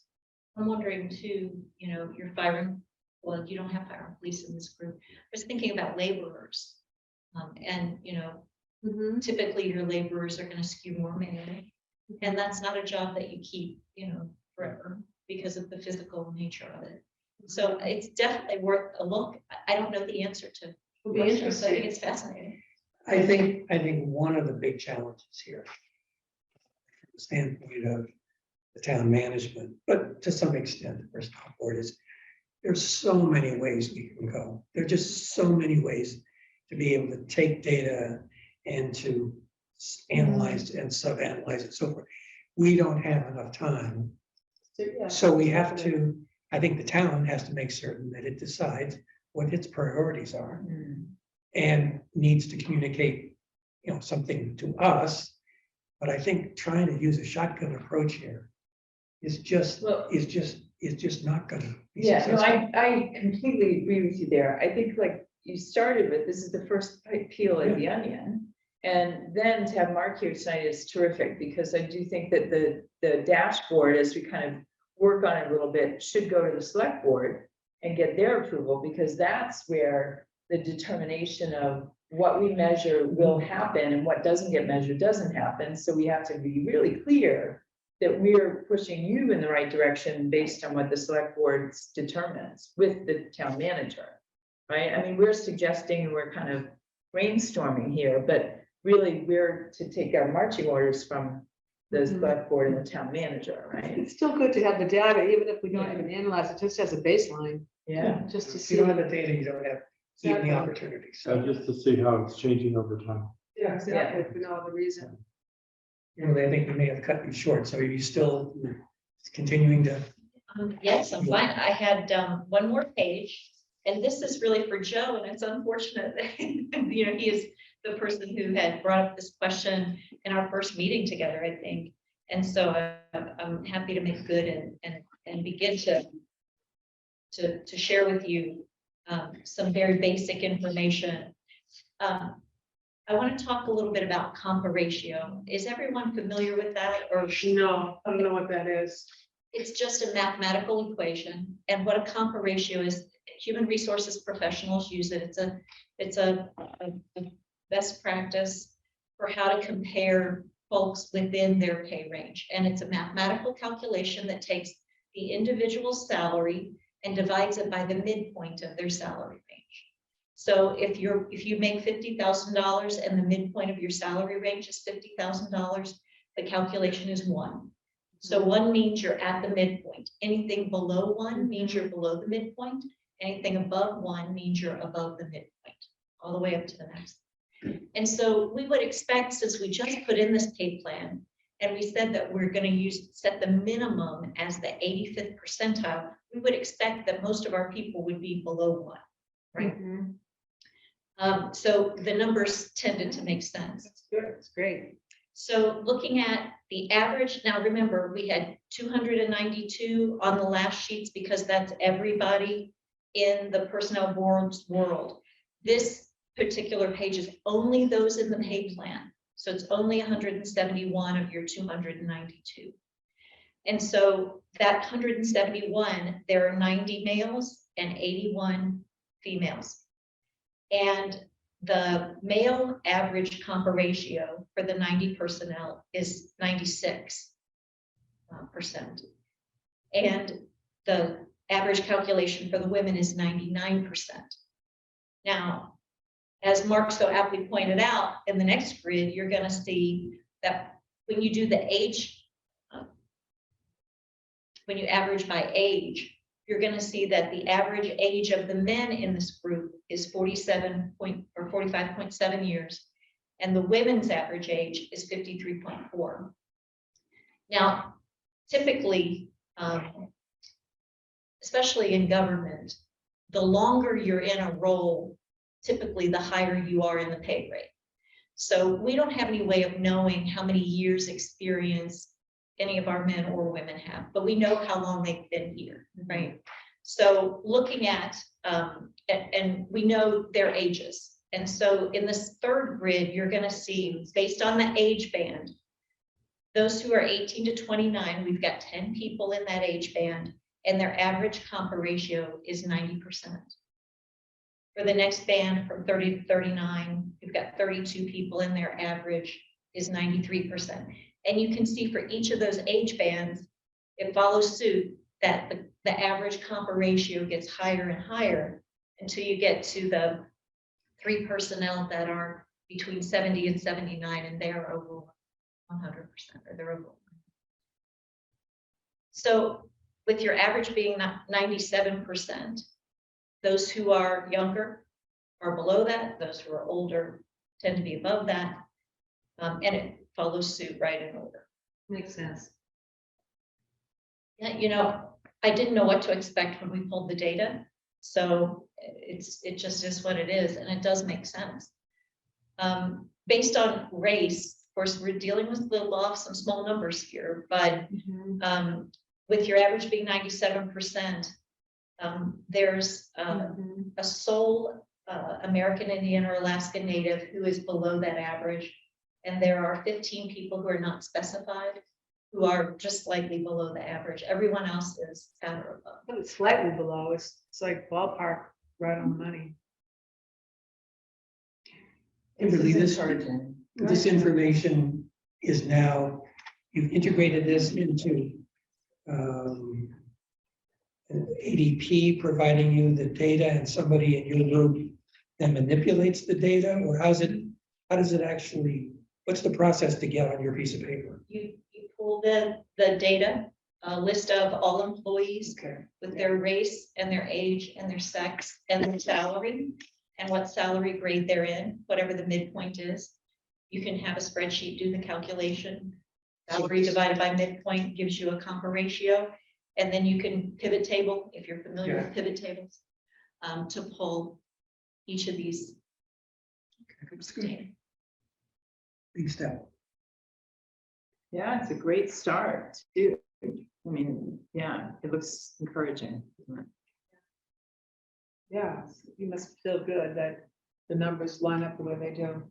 I'm wondering too, you're firing, well, you don't have fire and police in this group. I was thinking about laborers. And typically your laborers are going to skew more male. And that's not a job that you keep, forever because of the physical nature of it. So it's definitely worth a look. I don't know the answer to. It'll be questions, so I think interesting. it's fascinating. I think one of the big challenges here, from the standpoint of the town management, but to some extent, the personnel board, is there's so many ways we can go. There are just so many ways to be able to take data and to analyze and sub-analyze it, so forth. We don't have enough time. So we have to, I think the town has to make certain that it decides what its priorities are and needs to communicate, something to us. But I think trying to use a shotgun approach here is just not going to be Yeah, no, successful. I completely agree with you there. I think like you started with, this is the first peel of the onion. And then to have Mark here tonight is terrific, because I do think that the dashboard, as we kind of work on it a little bit, should go to the select board and get their approval, because that's where the determination of what we measure will happen and what doesn't get measured doesn't happen. So we have to be really clear that we're pushing you in the right direction based on what the select board determines with the town manager, right? I mean, we're suggesting, we're kind of brainstorming here, but really we're to take our marching orders from the select board and the town manager, right? It's still good to have the data, even if we don't even analyze it, just as a baseline, Yeah. just to If see. you don't have the data, you don't have even the Exactly. opportunity. So, just to see how it's changing over time. Yeah, exactly, for no other reason. I think we may have cut you short. So are you still continuing to? Yes, I'm fine. I had one more page, and this is really for Joe, and it's unfortunate that, he is the person who had brought up this question in our first meeting together, I think. And so I'm happy to make good and begin to share with you some very basic information. I want to talk a little bit about compa ratio. Is everyone familiar with that, or? No, I don't know what that is. It's just a mathematical equation, and what a compa ratio is, human resources professionals use it. It's a best practice for how to compare folks within their pay range. And it's a mathematical calculation that takes the individual's salary and divides it by the midpoint of their salary range. So if you make $50,000 and the midpoint of your salary range is $50,000, the calculation is 1. So 1 means you're at the midpoint. Anything below 1 means you're below the midpoint. Anything above 1 means you're above the midpoint, all the way up to the next. And so we would expect, since we just put in this pay plan, and we said that we're going to set the minimum as the 85th percentile, we would expect that most of our people would be below 1. right? Mhm. So the numbers tended to make sense. That's good, it's great. So looking at the average, now remember, we had 292 on the last sheets because that's everybody in the personnel board's world. This particular page is only those in the pay plan. So it's only 171 of your 292. And so that 171, there are 90 males and 81 females. And the male average compa ratio for the 90 personnel is 96%. And the average calculation for the women is 99%. Now, as Mark so aptly pointed out, in the next grid, you're going to see that when you do the age, when you average by age, you're going to see that the average age of the men in this group is 45.7 years, and the women's average age is 53.4. Now, typically, especially in government, the longer you're in a role, typically the higher you are in the pay rate. So we don't have any way of knowing how many years experience any of our men or women have, but we know how long they've been here, right? So looking at, and we know their ages. And so in this third grid, you're gonna see, based on the age band, those who are 18 to 29, we've got 10 people in that age band, and their average compa ratio is 90%. For the next band from 30 to 39, you've got 32 people and their average is 93%. And you can see for each of those age bands, it follows suit that the average compa ratio gets higher and higher until you get to the 3 personnel that are between 70 and 79, and they are over 100%, or they're over. So with your average being 97%, those who are younger are below that, those who are older tend to be above that, and it follows suit right in order. Makes sense. Yeah, you know, I didn't know what to expect when we pulled the data, so it just is what it is, and it does make sense. Based on race, of course, we're dealing with a little off some small numbers here, but with your average being 97%, there's a sole American Indian or Alaska Native who is below that average. And there are 15 people who are not specified, who are just slightly below the average. Everyone else is at or above. But it's slightly below, it's like ballpark, right on the money. Kimberly, this encouraging. information is now, you've integrated this into an ADP providing you the data, and somebody in your group then manipulates the data, or how does it actually, what's the process to get on your piece of paper? You pull the data, a list of all employees Okay. with their race and their age and their sex and their salary and what salary grade they're in, whatever the midpoint is. You can have a spreadsheet do the calculation. Salary divided by midpoint gives you a compa ratio. And then you can pivot table, if you're familiar with pivot tables, to pull each of these groups of data. Big step. Yeah, it's a great start too. I mean, yeah, it looks encouraging. Yeah, you must feel good that the numbers line up the way they do.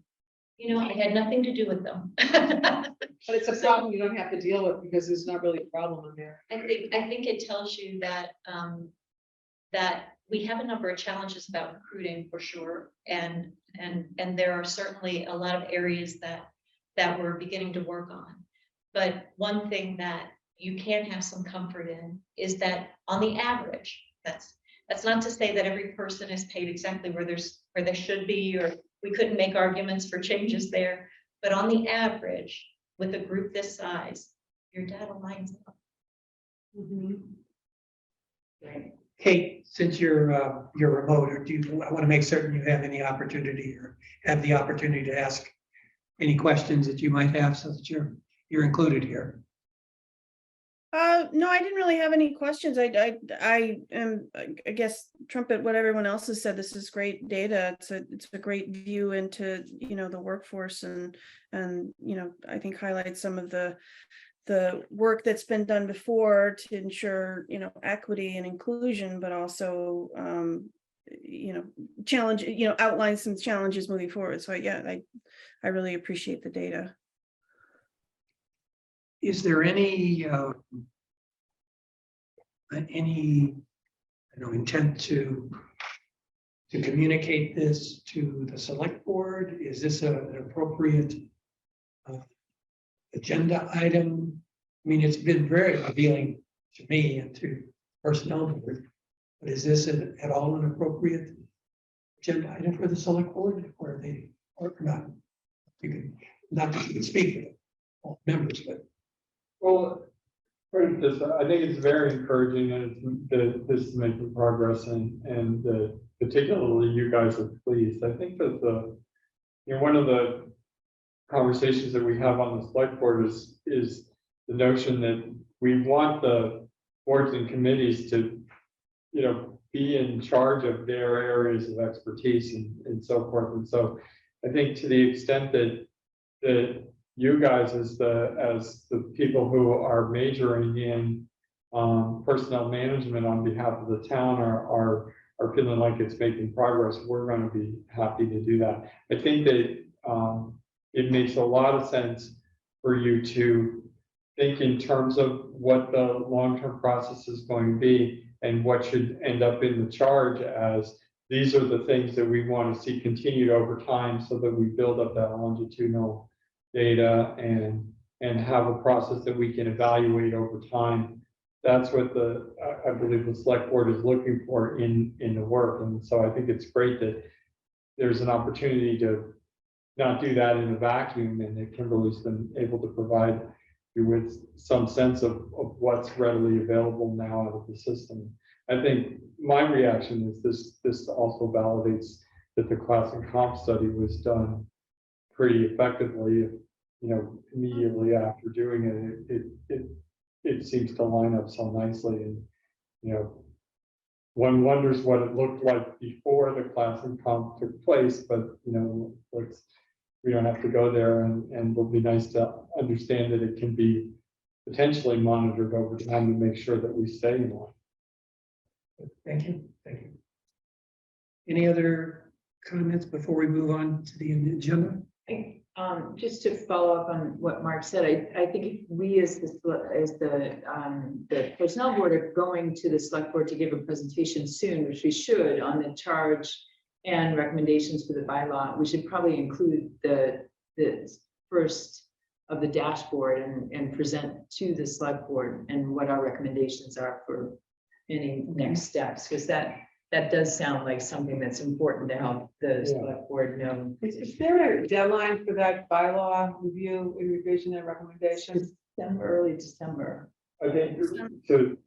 You know, it had nothing to do with them. But it's a problem you don't have to deal with because there's not really a problem in there. I think it tells you that that we have a number of challenges about recruiting for sure, and there are certainly a lot of areas that we're beginning to work on. But one thing that you can have some comfort in is that on the average, that's not to say that every person is paid exactly where they should be, or we couldn't make arguments for changes there, but on the average, with a group this size, your data lines up. Right. Kate, since you're remote, or I want to make certain you have any opportunity or have the opportunity to ask any questions that you might have, so that you're included here. No, I didn't really have any questions. I guess trumpet what everyone else has said. This is great data. It's a great view into, the workforce and, I think highlights some of the work that's been done before to ensure, equity and inclusion, but also, challenge, outline some challenges moving forward. So yeah, I really appreciate the data. Is there any intent to communicate this to the select board? Is this an appropriate agenda item? I mean, it's been very revealing to me and to personnel board, but is this at all an appropriate agenda item for the select board, or not? You can not that you can speak for all members, but Well, put it this way, I think it's very encouraging that this is making progress and particularly you guys are pleased. I think that one of the conversations that we have on the select board is the notion that we want the boards and committees to, be in charge of their areas of expertise and so forth. And so I think to the extent that you guys as the people who are majoring in personnel management on behalf of the town are feeling like it's making progress, we're going to be happy to do that. I think that it makes a lot of sense for you to think in terms of what the long-term process is going to be and what should end up in the charge as these are the things that we want to see continued over time so that we build up that longitudinal data and have a process that we can evaluate over time. That's what I believe the select board is looking for in the work. And so I think it's great that there's an opportunity to not do that in a vacuum, and that Kimberly's been able to provide you with some sense of what's readily available now out of the system. I think my reaction is this also validates that the class and comp study was done pretty effectively. Immediately after doing it, it seems to line up so nicely, and one wonders what it looked like before the class and comp took place, but we don't have to go there, and it'll be nice to understand that it can be potentially monitored over time to make sure that we stay in line. thank you. Any other comments before we move on to the agenda? Just to follow up on what Mark said, I think if we as the personnel board are going to the select board to give a presentation soon, which we should, on the charge and recommendations for the bylaw, we should probably include the first of the dashboard and present to the select board and what our recommendations are for any next steps, because that does sound like something that's important to help the select board know. Is there a deadline for that bylaw review, revision and recommendation? Early December. I think to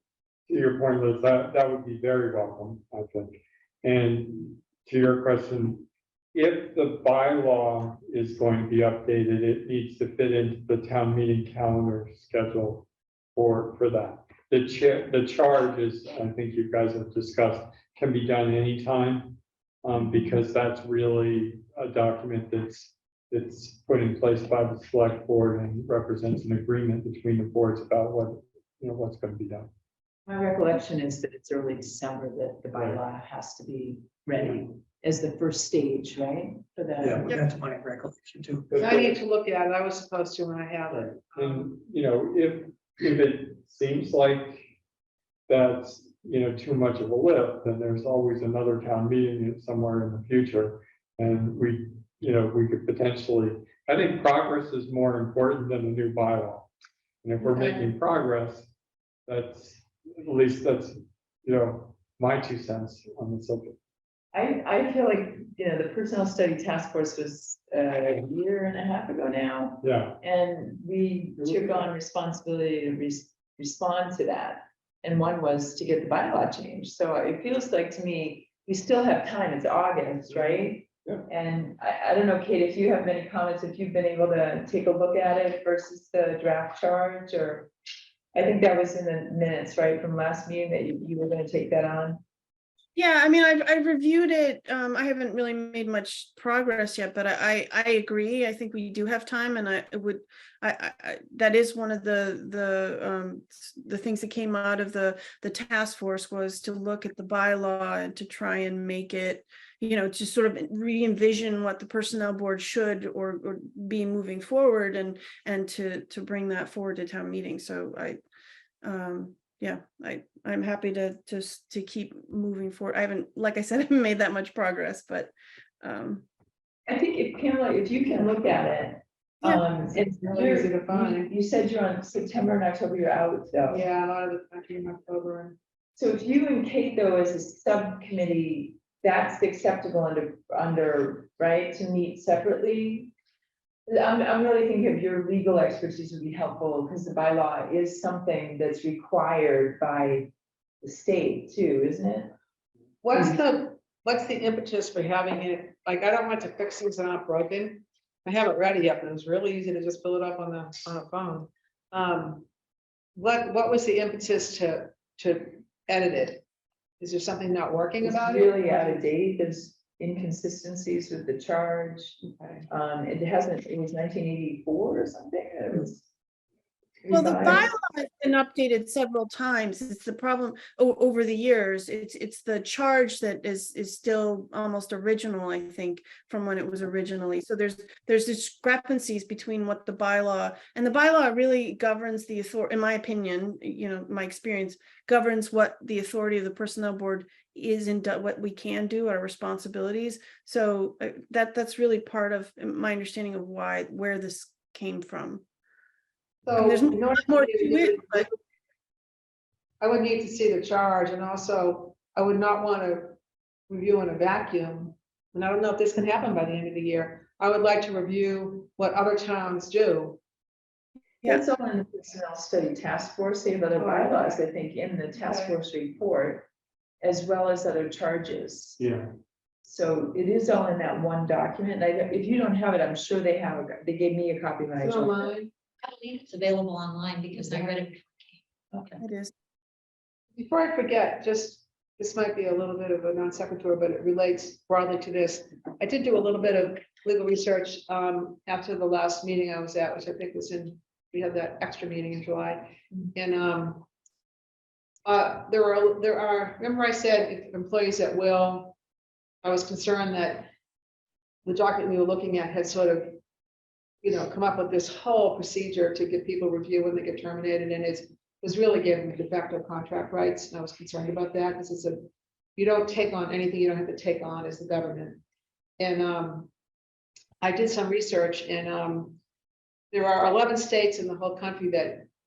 your point, Liz, that would be very welcome, I think. And to your question, if the bylaw is going to be updated, it needs to fit into the town meeting calendar schedule for that. The charge is, I think you guys have discussed, can be done anytime, because that's really a document that's put in place by the select board and represents an agreement between the boards about what's going to be done. My recollection is that it's early December that the bylaw has to be ready as the first stage, right? For that. Yeah, well, that's my recollection too. I need to look at it. I was supposed to when I have it. And if it seems like that's too much of a lift, then there's always another town meeting somewhere in the future, and we could potentially. I think progress is more important than a new bylaw, and if we're making progress, that's my 2 cents on the subject. I feel like, the personnel study task force was a year and a half ago now. Yeah. And we took on responsibility to respond to that. And one was to get the bylaw changed. So it feels like to me, we still have time. It's August, right? Yeah. And I don't know, Kate, if you have many comments, if you've been able to take a look at it versus the draft charge, or I think that was in the minutes, right, from last meeting that you were gonna take that on. Yeah, I mean, I've reviewed it. I haven't really made much progress yet, but I agree. I think we do have time, and that is one of the things that came out of the task force was to look at the bylaw and to try and make it, to sort of re-envision what the personnel board should or be moving forward, and to bring that forward to town meeting. So yeah, I'm happy to keep moving forward. I haven't, like I said, I haven't made that much progress, but I think if Pamela, if you can look at it. Yeah. It's really easy to find. You said you're on September and October, you're out though. Yeah, a lot of the country in October. So if you and Kate though, as a subcommittee, that's acceptable under, right, to meet separately? I'm really thinking of your legal expertise would be helpful, because the bylaw is something that's required by the state too, isn't it? What's the impetus for having it? Like, I don't want to fix things that aren't broken. I haven't read it yet, but it was really easy to just pull it up on a phone. What was the impetus to edit it? Is there something not working It's about it? really out of date, there's inconsistencies with the charge. Okay. It was 1984 or something, it was. well, the revised. bylaw has been updated several times. It's the problem over the years. It's the charge that is still almost original, I think, from when it was originally. So there's discrepancies between what the bylaw, and the bylaw really governs the authority, in my opinion, my experience, governs what the authority of the personnel board is and what we can do, our responsibilities. So that's really part of my understanding of where this came from. So There's in order more to to it, but I would need to see the charge, and also I would not want to review in a vacuum. And I don't know if this can happen by the end of the year. I would like to review what other towns do. Yeah. That's all in the personnel study task force, they have other bylaws, I think, in the task Okay. force report, as well as other charges. Yeah, So it is all in that one document. If you don't have it, I'm sure they have, they gave me a copy when I Is it took it. online? I believe it's available online because I read it. Okay. it is. Before I forget, this might be a little bit of a non sequitur, but it relates broadly to this. I did do a little bit of legal research after the last meeting I was at, which I think was we had that extra meeting in July. And there are, remember I said employees at will, I was concerned that the document we were looking at had sort of, come up with this whole procedure to give people review when they get terminated, and it was really giving de facto contract rights, and I was concerned about that, because you don't take on anything you don't have to take on as the government. And I did some research, and there are 11 states in the whole country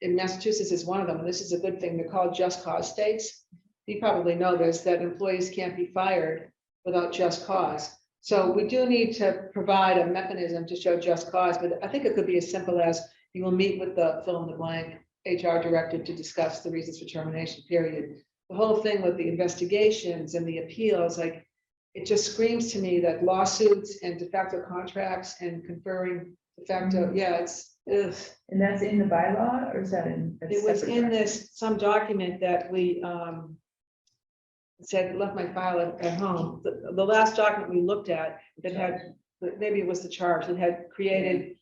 in Massachusetts is one of them, and this is a good thing, they're called just cause states. You probably know this, that employees can't be fired without just cause. So we do need to provide a mechanism to show just cause, but I think it could be as simple as you will meet with the fill in the blank HR director to discuss the reasons for termination, period. The whole thing with the investigations and the appeals, like, it just screams to me that lawsuits and de facto contracts and conferring de facto, yeah, it's, ugh. And that's in the bylaw, or is that in? a It was separate in document? some document that we said, left my file at home. The last document we looked at that had, maybe it was the charge that had created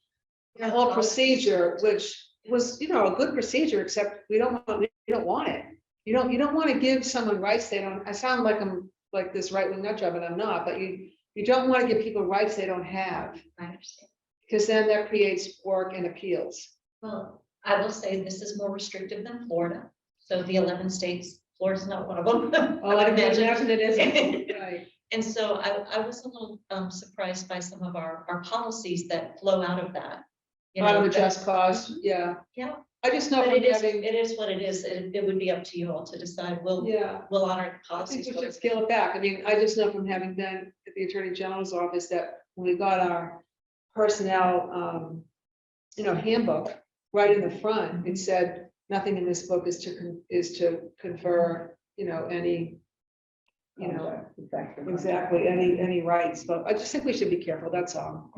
a whole procedure, which was, a good procedure, except we don't want it. You don't want to give someone rights they don't. I sound like I'm like this right-wing nut job, and I'm not, but you don't want to give people rights they don't have, I understand. because then that creates work and appeals. Well, I will say this is more restrictive than Florida. So the 11 states, Florida's not one of them. Oh, I can imagine it isn't. Right. And so I was a little surprised by some of our policies that flow out of that. Out of a that- just cause, yeah. Yeah. I just know But from it is having, what it is. It would be up to you all to decide. yeah. We'll honor the I think policies. we should scale it back. I mean, I just know from having been at the Attorney General's office that when we got our personnel, handbook, right in the front, it said, nothing in this book is to confer, any, exactly, any rights. But I just think we should be careful, that's all.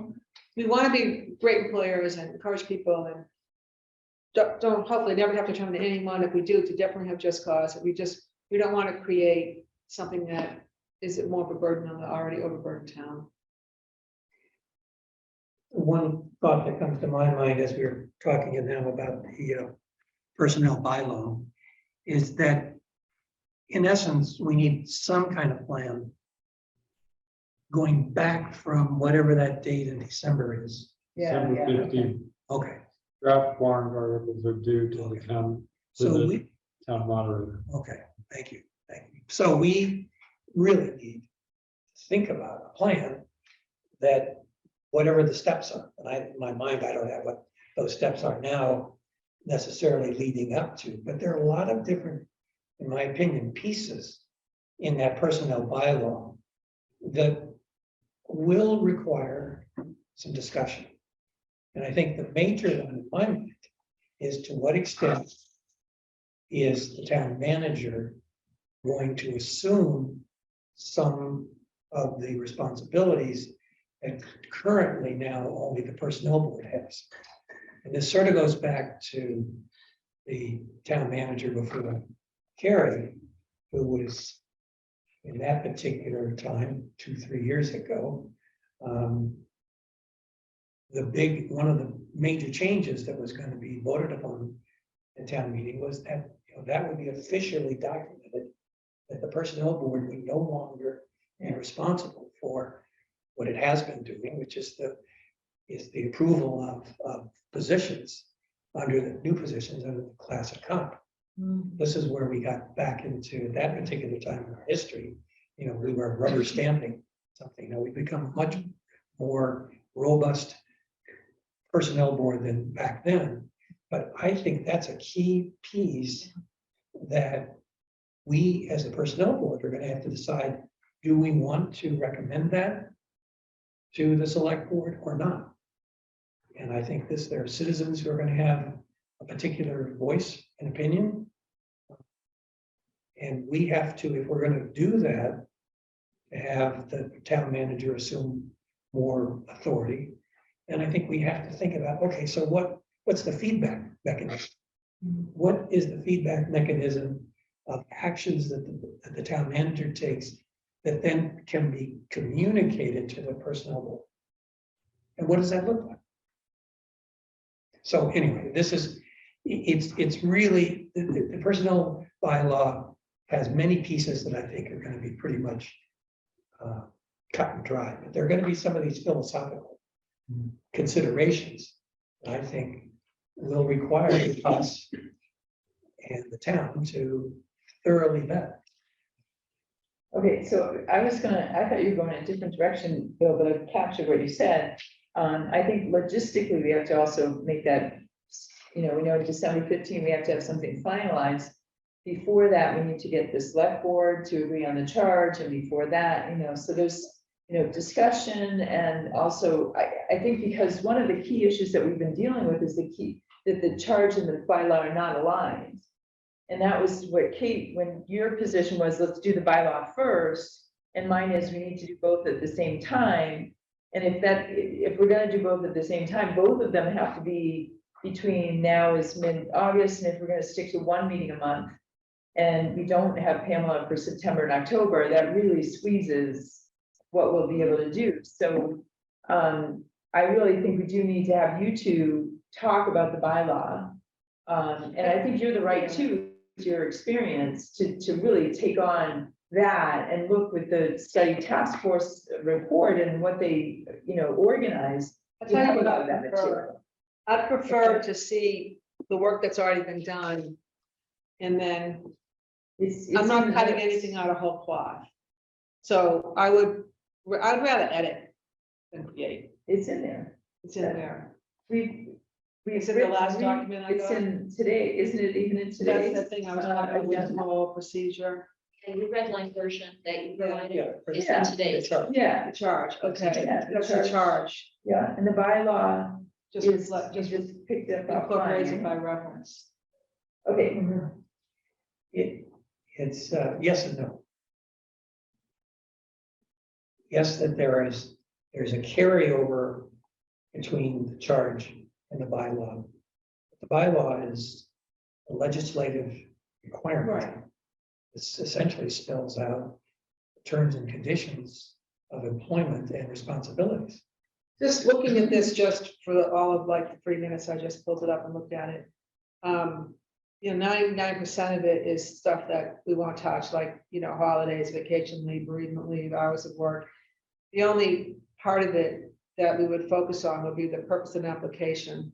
We want to be great employers and encourage people, and don't hopefully never have to turn to anyone. If we do, to definitely have just cause. We don't want to create something that is more of a burden on the already overburdened town. One thought that comes to my mind as we were talking to them about the personnel bylaw is that in essence, we need some kind of plan going back from whatever that date in December is. December 15th, Okay, draft warrant articles are due to the town, to so the we, town moderator. okay, thank you, thank you. So we really need to think about a plan that whatever the steps are, and in my mind, I don't have what those steps are now necessarily leading up to, but there are a lot of different, in my opinion, pieces in that personnel bylaw that will require some discussion. And I think the major one in my mind is to what extent is the town manager going to assume some of the responsibilities that currently now only the personnel board has. And this sort of goes back to the town manager before Carrie, who was in that particular time, 2-3 years ago. One of the major changes that was going to be voted upon in town meeting was that that would be officially documented, that the personnel board would no longer be responsible for what it has been doing, which is the approval of positions under the new positions under the classic comp. This is where we got back into that particular time in our history. We were rubber stamping something. Now we've become a much more robust personnel board than back then. But I think that's a key piece that we as a personnel board are going to have to decide, do we want to recommend that to the select board or not? And I think there are citizens who are going to have a particular voice and opinion. And we have to, if we're going to do that, have the town manager assume more authority. And I think we have to think about, okay, so what's the feedback mechanism? What is the feedback mechanism of actions that the town manager takes that then can be communicated to the personnel board? And what does that look like? So anyway, it's really, the personnel bylaw has many pieces that I think are going to be pretty much cut and dry, but there are going to be some of these philosophical considerations that I think will require us and the town to thoroughly vet. Okay, so I thought you were going in a different direction, Bill, but I captured what you said. I think logistically, we have to also make that, we know December 15, we have to have something finalized. Before that, we need to get the select board to agree on the charge, and before that, so there's, discussion. And also, I think because one of the key issues that we've been dealing with is that the charge and the bylaw are not aligned. And that was what Kate, when your position was, let's do the bylaw first, and mine is we need to do both at the same time. And if we're going to do both at the same time, both of them have to be between now is mid-August, and if we're going to stick to one meeting a month, and we don't have Pamela for September and October, that really squeezes what we'll be able to do. So I really think we do need to have you two talk about the bylaw. And I think you're the right too, with your experience, to really take on that and look with the study task force report and what they, organize. I'll tell you what about I that prefer. material. I prefer to see the work that's already been done. And then I'm not cutting anything out of whole cloth. So I'd rather edit than create. It's in there. It's in there. It's in the last document I It's got? in today, isn't it even in That's today's? the thing I was talking yeah. about, the whole procedure. And your red line version that you provided is Yeah. in today's. Yeah, The charge, okay, Yeah, the that's the charge. yeah, and the bylaw Just is reflect, just just picked up incorporates it offline. by reference. Okay, It's yes and no. Yes, that there's a carryover between the charge and the bylaw. the bylaw is a legislative requirement. This essentially spells out the terms and conditions of employment and responsibilities. Just looking at this just for all of like the 3 minutes, I just pulled it up and looked at it. 99% of it is stuff that we won't touch, like, holidays, vacation leave, bereavement leave, hours of work. The only part of it that we would focus on would be the purpose and application.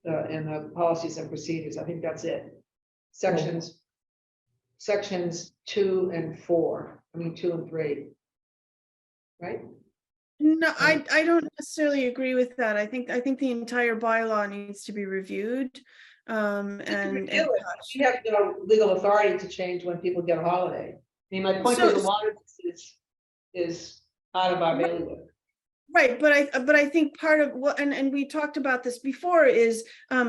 And the policies and procedures. I think that's it. Sections 2 and 4, 2 and 3. Right? No, I don't necessarily agree with that. I think the entire bylaw needs to be reviewed. And We have no legal authority to change when people get a holiday. My point So- is, a lot of this is out of our bailiwick. right, but I think part of what, and we talked about this before, is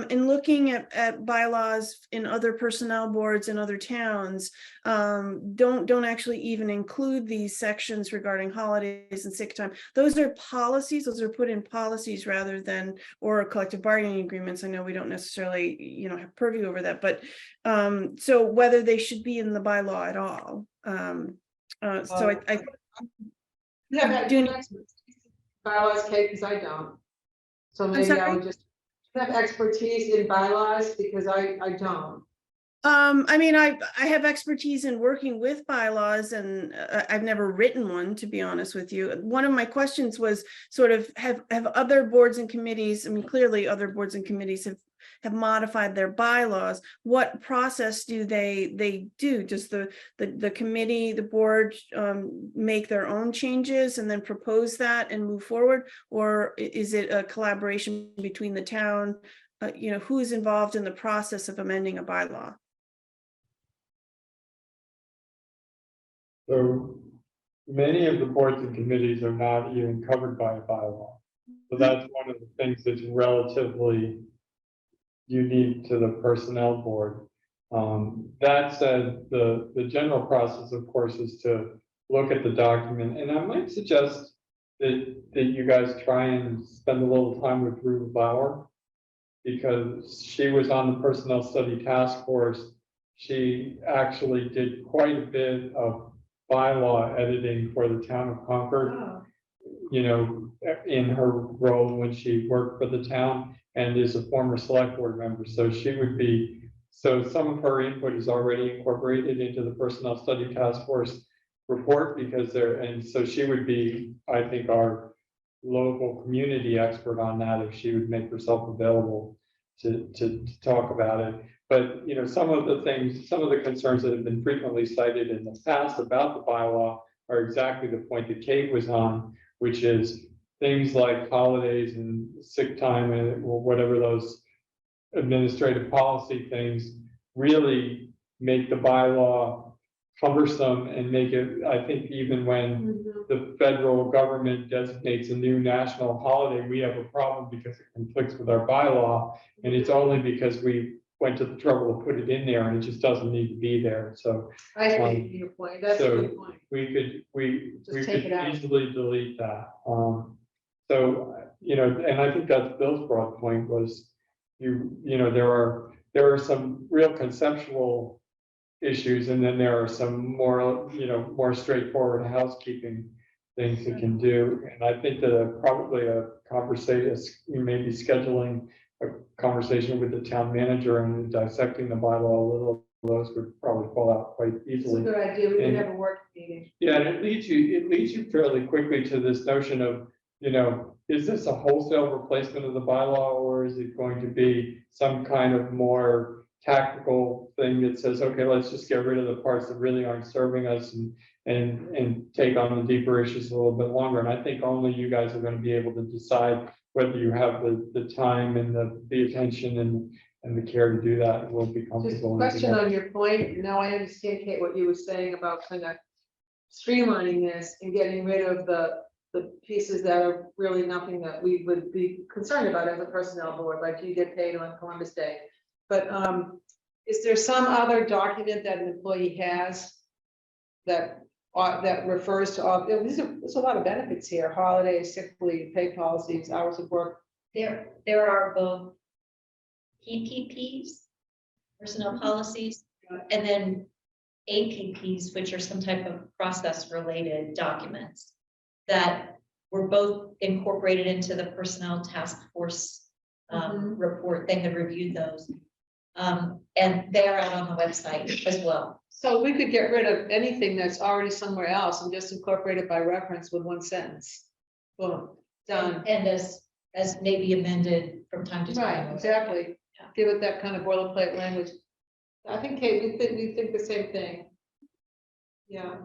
in looking at bylaws in other personnel boards in other towns, don't actually even include these sections regarding holidays and sick time. Those are policies, those are put in policies rather than, or collective bargaining agreements. I know we don't necessarily, have purview over that, but so whether they should be in the bylaw at all. So I Yeah, do- bylaws, Kate, because I don't. So maybe I sorry? would just have expertise in bylaws because I don't. I have expertise in working with bylaws, and I've never written one, to be honest with you. One of my questions was sort of have other boards and committees, clearly other boards and committees have modified their bylaws. What process do they do? Does the committee, the board make their own changes and then propose that and move forward? Or is it a collaboration between the town? Who's involved in the process of amending a bylaw? So many of the boards and committees are not even covered by a bylaw. So that's one of the things that's relatively unique to the personnel board. That said, the general process, of course, is to look at the document, and I might suggest that you guys try and spend a little time with Ruth Bauer, because she was on the personnel study task force. She actually did quite a bit of bylaw editing for the town of Concord, in her role when she worked for the town, and is a former select board member. So so some of her input is already incorporated into the personnel study task force report, so she would be, I think, our local community expert on that if she would make herself available to talk about it. But, some of the concerns that have been frequently cited in the past about the bylaw are exactly the point that Kate was on, which is things like holidays and sick time and whatever those administrative policy things really make the bylaw cumbersome and make it, I think, even when the federal government designates a new national holiday, we have a problem because it conflicts with our bylaw. And it's only because we went to the trouble to put it in there, and it just doesn't need to be there. So I see your point. That's a good point. we Just could take it out. easily delete that. And I think that's Bill's broad point was, there are some real conceptual issues, and then there are some more straightforward housekeeping things you can do. And I think that probably a conversation, maybe scheduling a conversation with the town manager and dissecting the bylaw a little, those would probably fall out quite It's a easily. good idea. We can have a work meeting. Yeah, and it leads you fairly quickly to this notion of, is this a wholesale replacement of the bylaw, or is it going to be some kind of more tactical thing that says, okay, let's just get rid of the parts that really aren't serving us and take on the deeper issues a little bit longer. And I think only you guys are going to be able to decide whether you have the time and the attention and the care to do that, and will be Just a comfortable. question on your point. Now I understand, Kate, what you were saying about kind of streamlining this and getting rid of the pieces that are really nothing that we would be concerned about as a personnel board, like you get paid on Columbus Day. But is there some other document that an employee has that refers to all, there's a lot of benefits here: holidays, sick leave, pay policies, hours of work. There are both PPPs, personnel policies, and then APPs, which are some type of process-related documents that were both incorporated into the personnel task force report. They had reviewed those. And they are out on the website as well. So we could get rid of anything that's already somewhere else and just incorporate it by reference with one sentence. Boom, done. And as maybe amended from time to time. Right, exactly. Yeah. Give it that kind of boilerplate language. I think, Kate, we think the same thing. Yeah.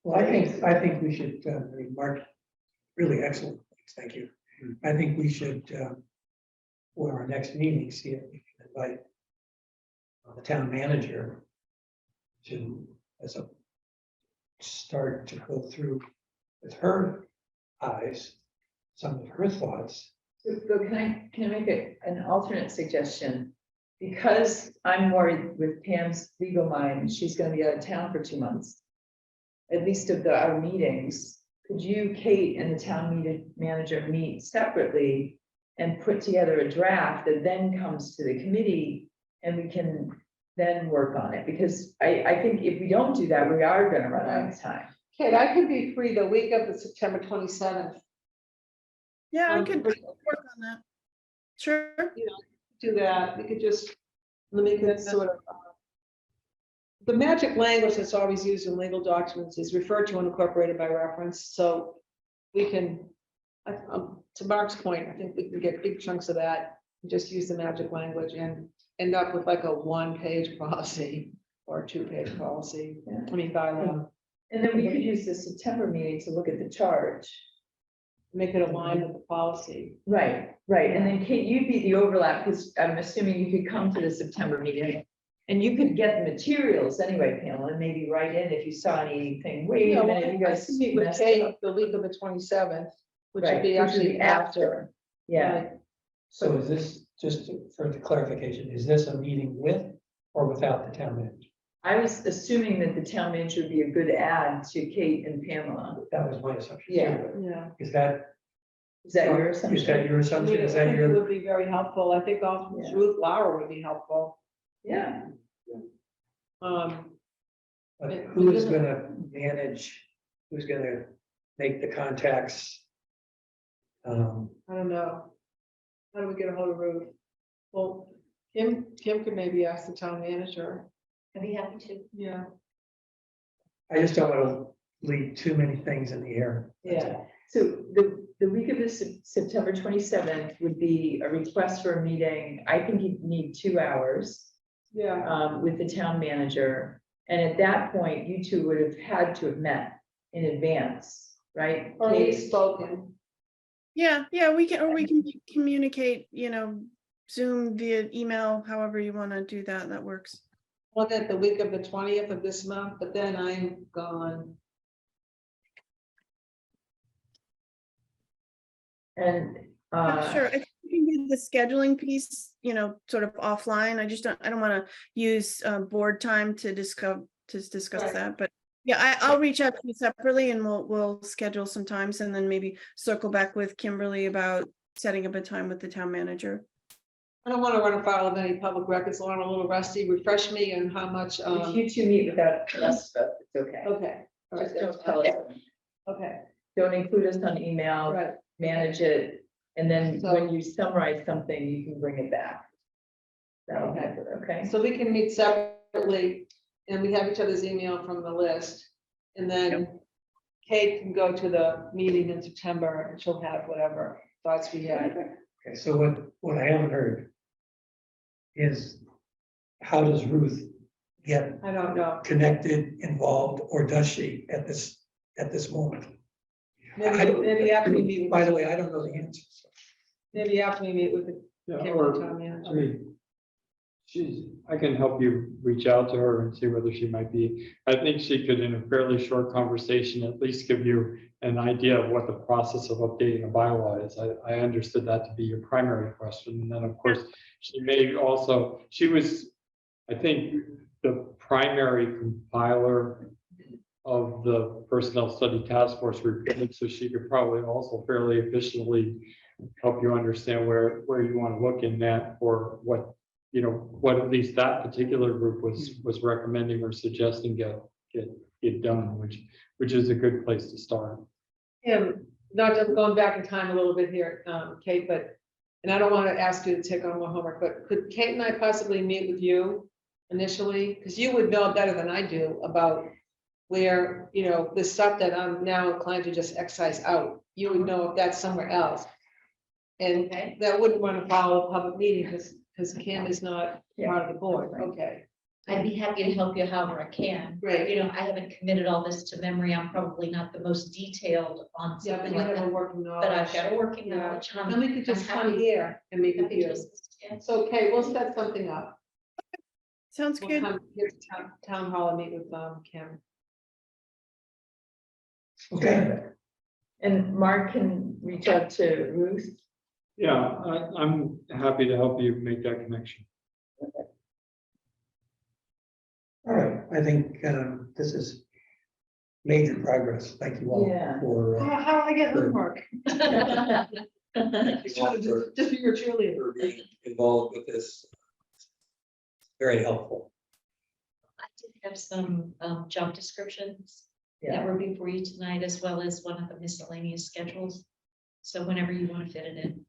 Well, I think we should, Mark, really excellent, points, thank you. I think we should, for our next meeting, see if we can invite the town manager to, as a start to go through with her eyes, some of her thoughts. So can I make an alternate suggestion? Because I'm worried with Pam's legal mind, she's gonna be out of town for 2 months. At least of our meetings, could you, Kate, and the town manager meet separately and put together a draft that then comes to the committee and we can then work on it? Because I think if we don't do that, we are gonna run out of time. Kate, I could be free the week of the September 27th. Yeah, I could work on that. Sure. Do that, we could just, let me get sort of. The magic language that's always used in legal documents is referred to and incorporated by reference, so we can, to Mark's point, I think we can get big chunks of that, and just use the magic language and end up with like a 1-page policy or a 2-page policy, Yeah. I mean, bylaw, And then we could use the September meeting to look at the charge. make it align with the policy. Right, right. And then Kate, you'd be the overlap, because I'm assuming you could come to the September meeting. And you could get the materials anyway, Pamela, and maybe write in if you saw anything, wait a minute, you I guys. can meet with messed Kate up. the week of the 27th, which Right, would be which would actually be after. Yeah, Right. So is this, just for the clarification, is this a meeting with or without the town manager? I was assuming that the town manager would be a good add to Kate and Pamela. That was my assumption. Yeah. Yeah. Is that, Is that your is that assumption? your I assumption? mean, I Is that think it your? would be very helpful. I think also Yeah. Ruth Lauer would be helpful. Yeah, But who is gonna manage, who's gonna make the contacts? I don't know. How do we get a hold of Ruth? Well, Kim could maybe ask the town manager. I'd be happy to. Yeah. I just don't wanna leave too many things in the air. yeah. So the week of the September 27th would be a request for a meeting. I think you'd need 2 hours. Yeah. With the town manager. And at that point, you two would have had to have met in advance, right? Or Kate? he's spoken. Yeah, we can communicate, Zoom via email, however you want to do that, that works. One at the week of the 20th of this month, but then I'm gone. And, Sure, I think we can do the scheduling piece, sort of offline. I don't want to use board time to discuss Right. that, but yeah, I'll reach out to you separately and we'll schedule some times and then maybe circle back with Kimberly about setting up a time with the town manager. I don't want to run afoul of any public records, so I'm a little rusty. Refresh me on how much, if you two meet without us, it's okay. okay. All right, Just don't that's tell fine. us. Okay, Don't include us on email, right. manage it, and then So- when you summarize something, you can bring it back. That'll be good, okay? So we can meet separately and we have each other's email from the list. And then Kate can go to the meeting in September and she'll have whatever thoughts we had. Okay, so what I haven't heard is how does Ruth get I don't know. connected, involved, or does she at this moment? I don't- Maybe after we meet with. By the way, I don't know the answer. so. Maybe after we meet with the Yeah, Kimberly or, town I manager. mean, I can help you reach out to her and see whether she might be, I think she could, in a fairly short conversation, at least give you an idea of what the process of updating a bylaw is. I understood that to be your primary question. And then, of course, she may also, she was, I think, the primary compiler of the Personnel Study Task Force report, so she could probably also fairly efficiently help you understand where you want to look in that, or what, what at least that particular group was recommending or suggesting get done, which is a good place to start. Yeah, not just going back in time a little bit here, Kate, but, and I don't want to ask you to take on more homework, but could Kate and I possibly meet with you initially? Because you would know better than I do about where, the stuff that I'm now inclined to just excise out, you would know if that's somewhere else. And Okay. that wouldn't want to follow a public meeting because Kim is not Yeah. part of the board. Okay, I'd be happy to help you however I can. great. I haven't committed all this to memory. I'm probably not the most detailed on Yeah, but something you like have a that, working knowledge. but I've got a working Yeah. knowledge. Then we could just come here and meet with Happy to you. assist, yeah. So, okay, we'll set something up. Sounds We'll good. come here to town hall and meet with Kim. Okay, And Mark can reach out to Ruth. Yeah, I'm happy to help you make that connection. all right. I think this is major progress. Thank you all Yeah. for. How do I get Sure. homework? Thank you all for Just be your cheerleader. for being involved with this. Very helpful. I did have some job descriptions that Yeah. were before you tonight, as well as one of the miscellaneous schedules. So whenever you want to fit it in.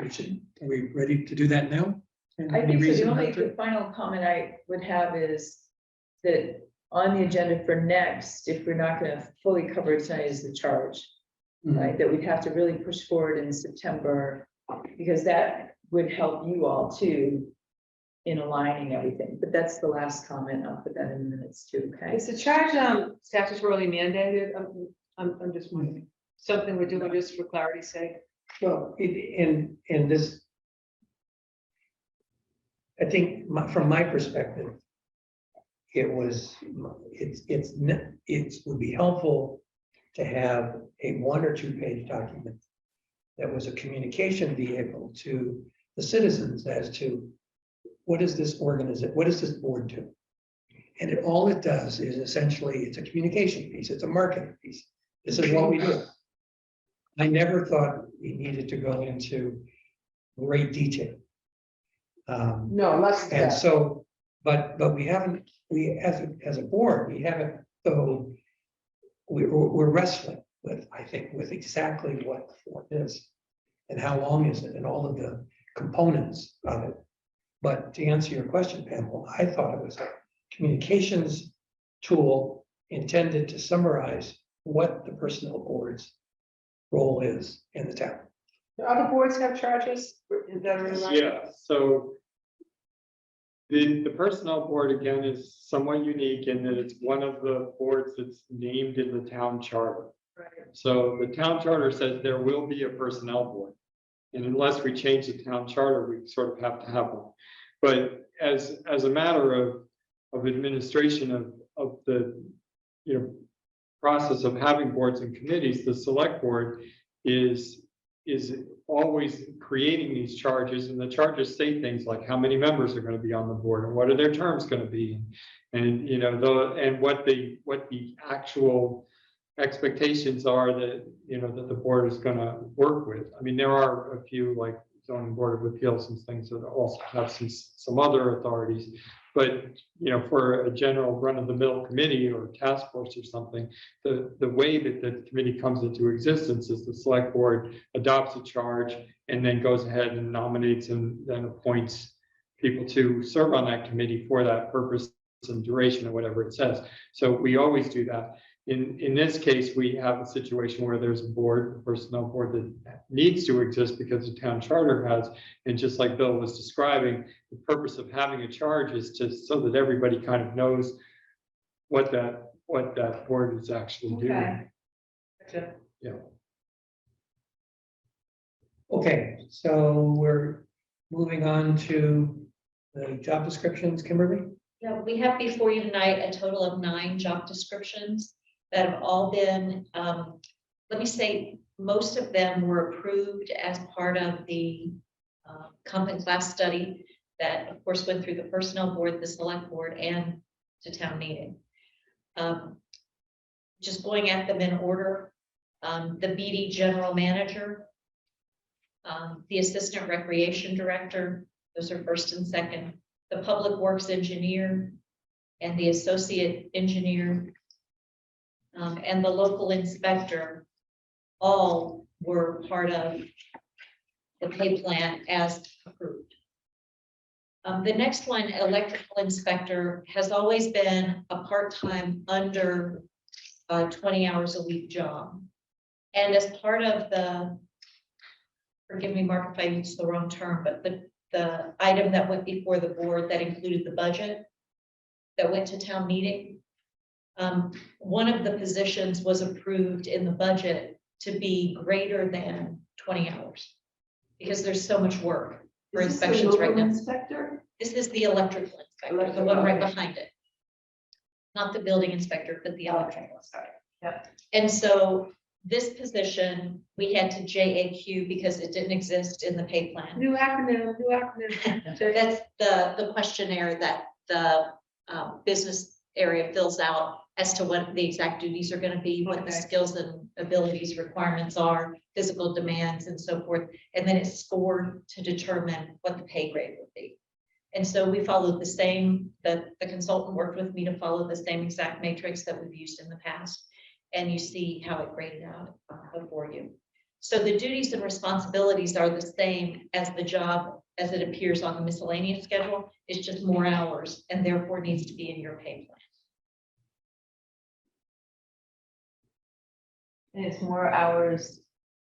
Are we ready to do that now? I Any think so. reason The not only to? the final comment I would have is that on the agenda for next, if we're not going to fully cover it tonight, is the charge, Mhm. right? That we'd have to really push forward in September, because that would help you all too in aligning everything. But that's the last comment. I'll put that in the minutes too, okay? Is the charge statutorily mandated? I'm just wondering. Something we're doing just for clarity's sake. Well, in this. I think from my perspective. It would be helpful to have a 1 or 2 page document. That was a communication vehicle to the citizens as to. What is this organization, what does this board do? And all it does is essentially, it's a communication piece, it's a marketing piece. This is what we do. I never thought we needed to go into great detail. No, less than And that. so, but we haven't, as a board, we haven't, so we're wrestling with, I think, with exactly what the form is. And how long is it and all of the components of it. But to answer your question, Pamela, I thought it was a communications tool intended to summarize what the personnel board's role is in the town. Do other boards have charges that are in line? Yeah, so. The personnel board, again, is somewhat unique in that it's one of the boards that's named in the town charter. Right. So the town charter says there will be a personnel board. And unless we change the town charter, we sort of have to have one. But as a matter of administration of the, process of having boards and committees, the select board is always creating these charges, and the charges say things like how many members are going to be on the board and what are their terms going to be, and what the actual expectations are that that the board is going to work with. I mean, there are a few like zoning board of appeals and things that also have some other authorities, but for a general run-of-the-mill committee or task force or something, the way that the committee comes into existence is the select board adopts a charge and then goes ahead and nominates and then appoints people to serve on that committee for that purpose and duration or whatever it says. So we always do that. In this case, we have a situation where there's a board, a personnel board that needs to exist because the town charter has, and just like Bill was describing, the purpose of having a charge is just so that everybody kind of knows what that board is actually doing. Okay. Gotcha. Yeah. Okay, so we're moving on to the job descriptions, Kimberly. Yeah, we have before you tonight a total of 9 job descriptions that have all been, let me say, most of them were approved as part of the comp and class study that, of course, went through the personnel board, the select board, and to town meeting. Just going at them in order, the BD general manager, the assistant recreation director, those are first and second, the public works engineer and the associate engineer, and the local inspector, all were part of the pay plan as approved. The next one, electrical inspector, has always been a part-time under 20 hours a week job. And as part of the, forgive me, Mark, if I used the wrong term, but the item that went before the board that included the budget that went to town meeting, one of the positions was approved in the budget to be greater than 20 hours because there's so much work for Is this the inspections right local now. Inspector? This is the electrical inspector, the one right behind it. Not the building inspector, but the electrical inspector. Yep. And so this position, we had to JAQ because it didn't exist in the pay plan. New acronym, new acronym. That's the questionnaire that the business area fills out as to what the exact duties are going to be, what the Okay. skills and abilities requirements are, physical demands and so forth. And then it's scored to determine what the pay grade would be. And so we followed the same, the consultant worked with me to follow the same exact matrix that we've used in the past. And you see how it graded out before you. So the duties and responsibilities are the same as the job as it appears on the miscellaneous schedule. It's just more hours and therefore needs to be in your pay plan. And it's more hours.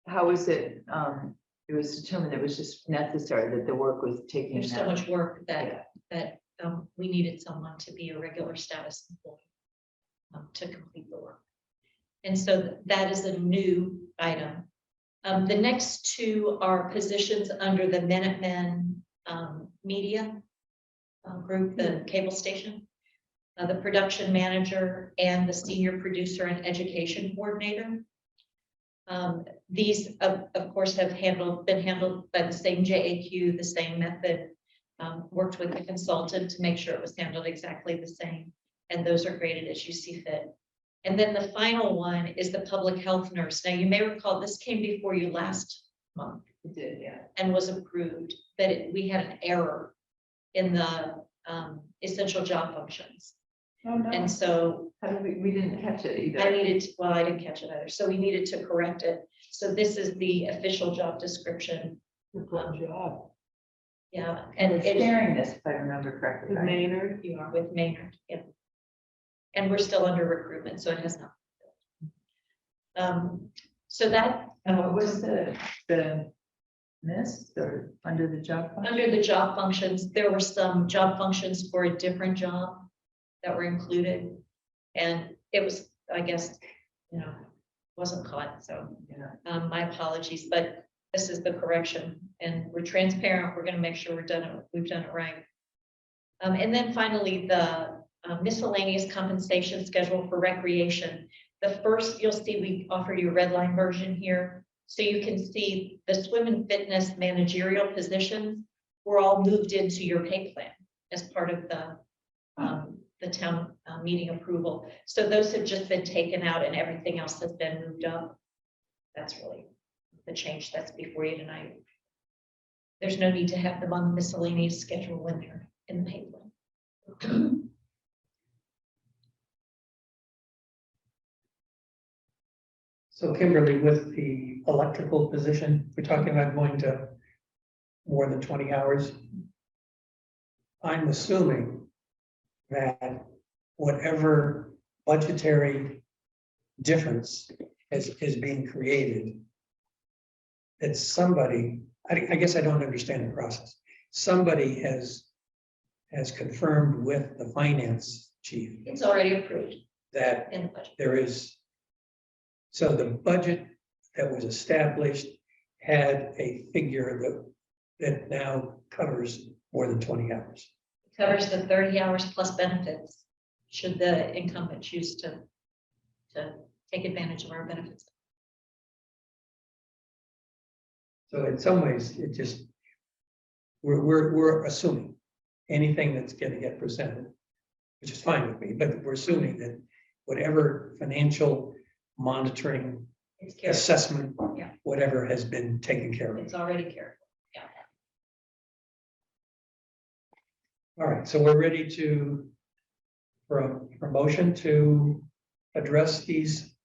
How is it? It was determined it was just necessary that the work was taking. There's so that- much work Yeah. that we needed someone to be a regular status employee to complete the work. And so that is a new item. The next two are positions under the Minutemen Media group, the cable station, the production manager and the senior producer and education coordinator. These, of course, have been handled by the same JAQ, the same method, worked with the consultant to make sure it was handled exactly the same. And those are graded as you see fit. And then the final one is the public health nurse. Now, you may recall this came before you last month It did, yeah. and was approved, but we had an error in the essential job functions. Oh, no. And so How did we didn't catch it either. I didn't catch it either. So we needed to correct it. So this is the official job description. Good job. Yeah, And and we're sharing this, if I remember correctly. With right? Maynard. you are with Maynard, yeah. And we're still under recruitment, so it has not. So that. And what was the miss or under the job? function? Under the job functions, there were some job functions for a different job that were included. And it was, I guess, wasn't caught, so Yeah. my apologies, but this is the correction and we're transparent. We're gonna make sure we've done it right. And then finally, the miscellaneous compensation schedule for recreation. The first, you'll see we offered you a red line version here. So you can see the swim and fitness managerial positions were all moved into your pay plan as part of the town meeting approval. So those have just been taken out and everything else has been moved up. That's really the change that's before you tonight. There's no need to have them on the miscellaneous schedule when they're in the pay plan. So Kimberly, with the electrical position, we're talking about going to more than 20 hours. I'm assuming that whatever budgetary difference is being created, that somebody, I guess I don't understand the process. Somebody has confirmed with the finance chief It's already approved that in the budget. there is, so the budget that was established had a figure that now covers more than 20 hours. It covers the 30 hours plus benefits, should the incumbent choose to take advantage of our benefits. So in some ways, it just, we're assuming anything that's going to get presented, which is fine with me, but we're assuming that whatever financial monitoring It's careful. assessment, Yeah. whatever has been taken care of. It's already careful. All right, so we're ready to, for a promotion to address these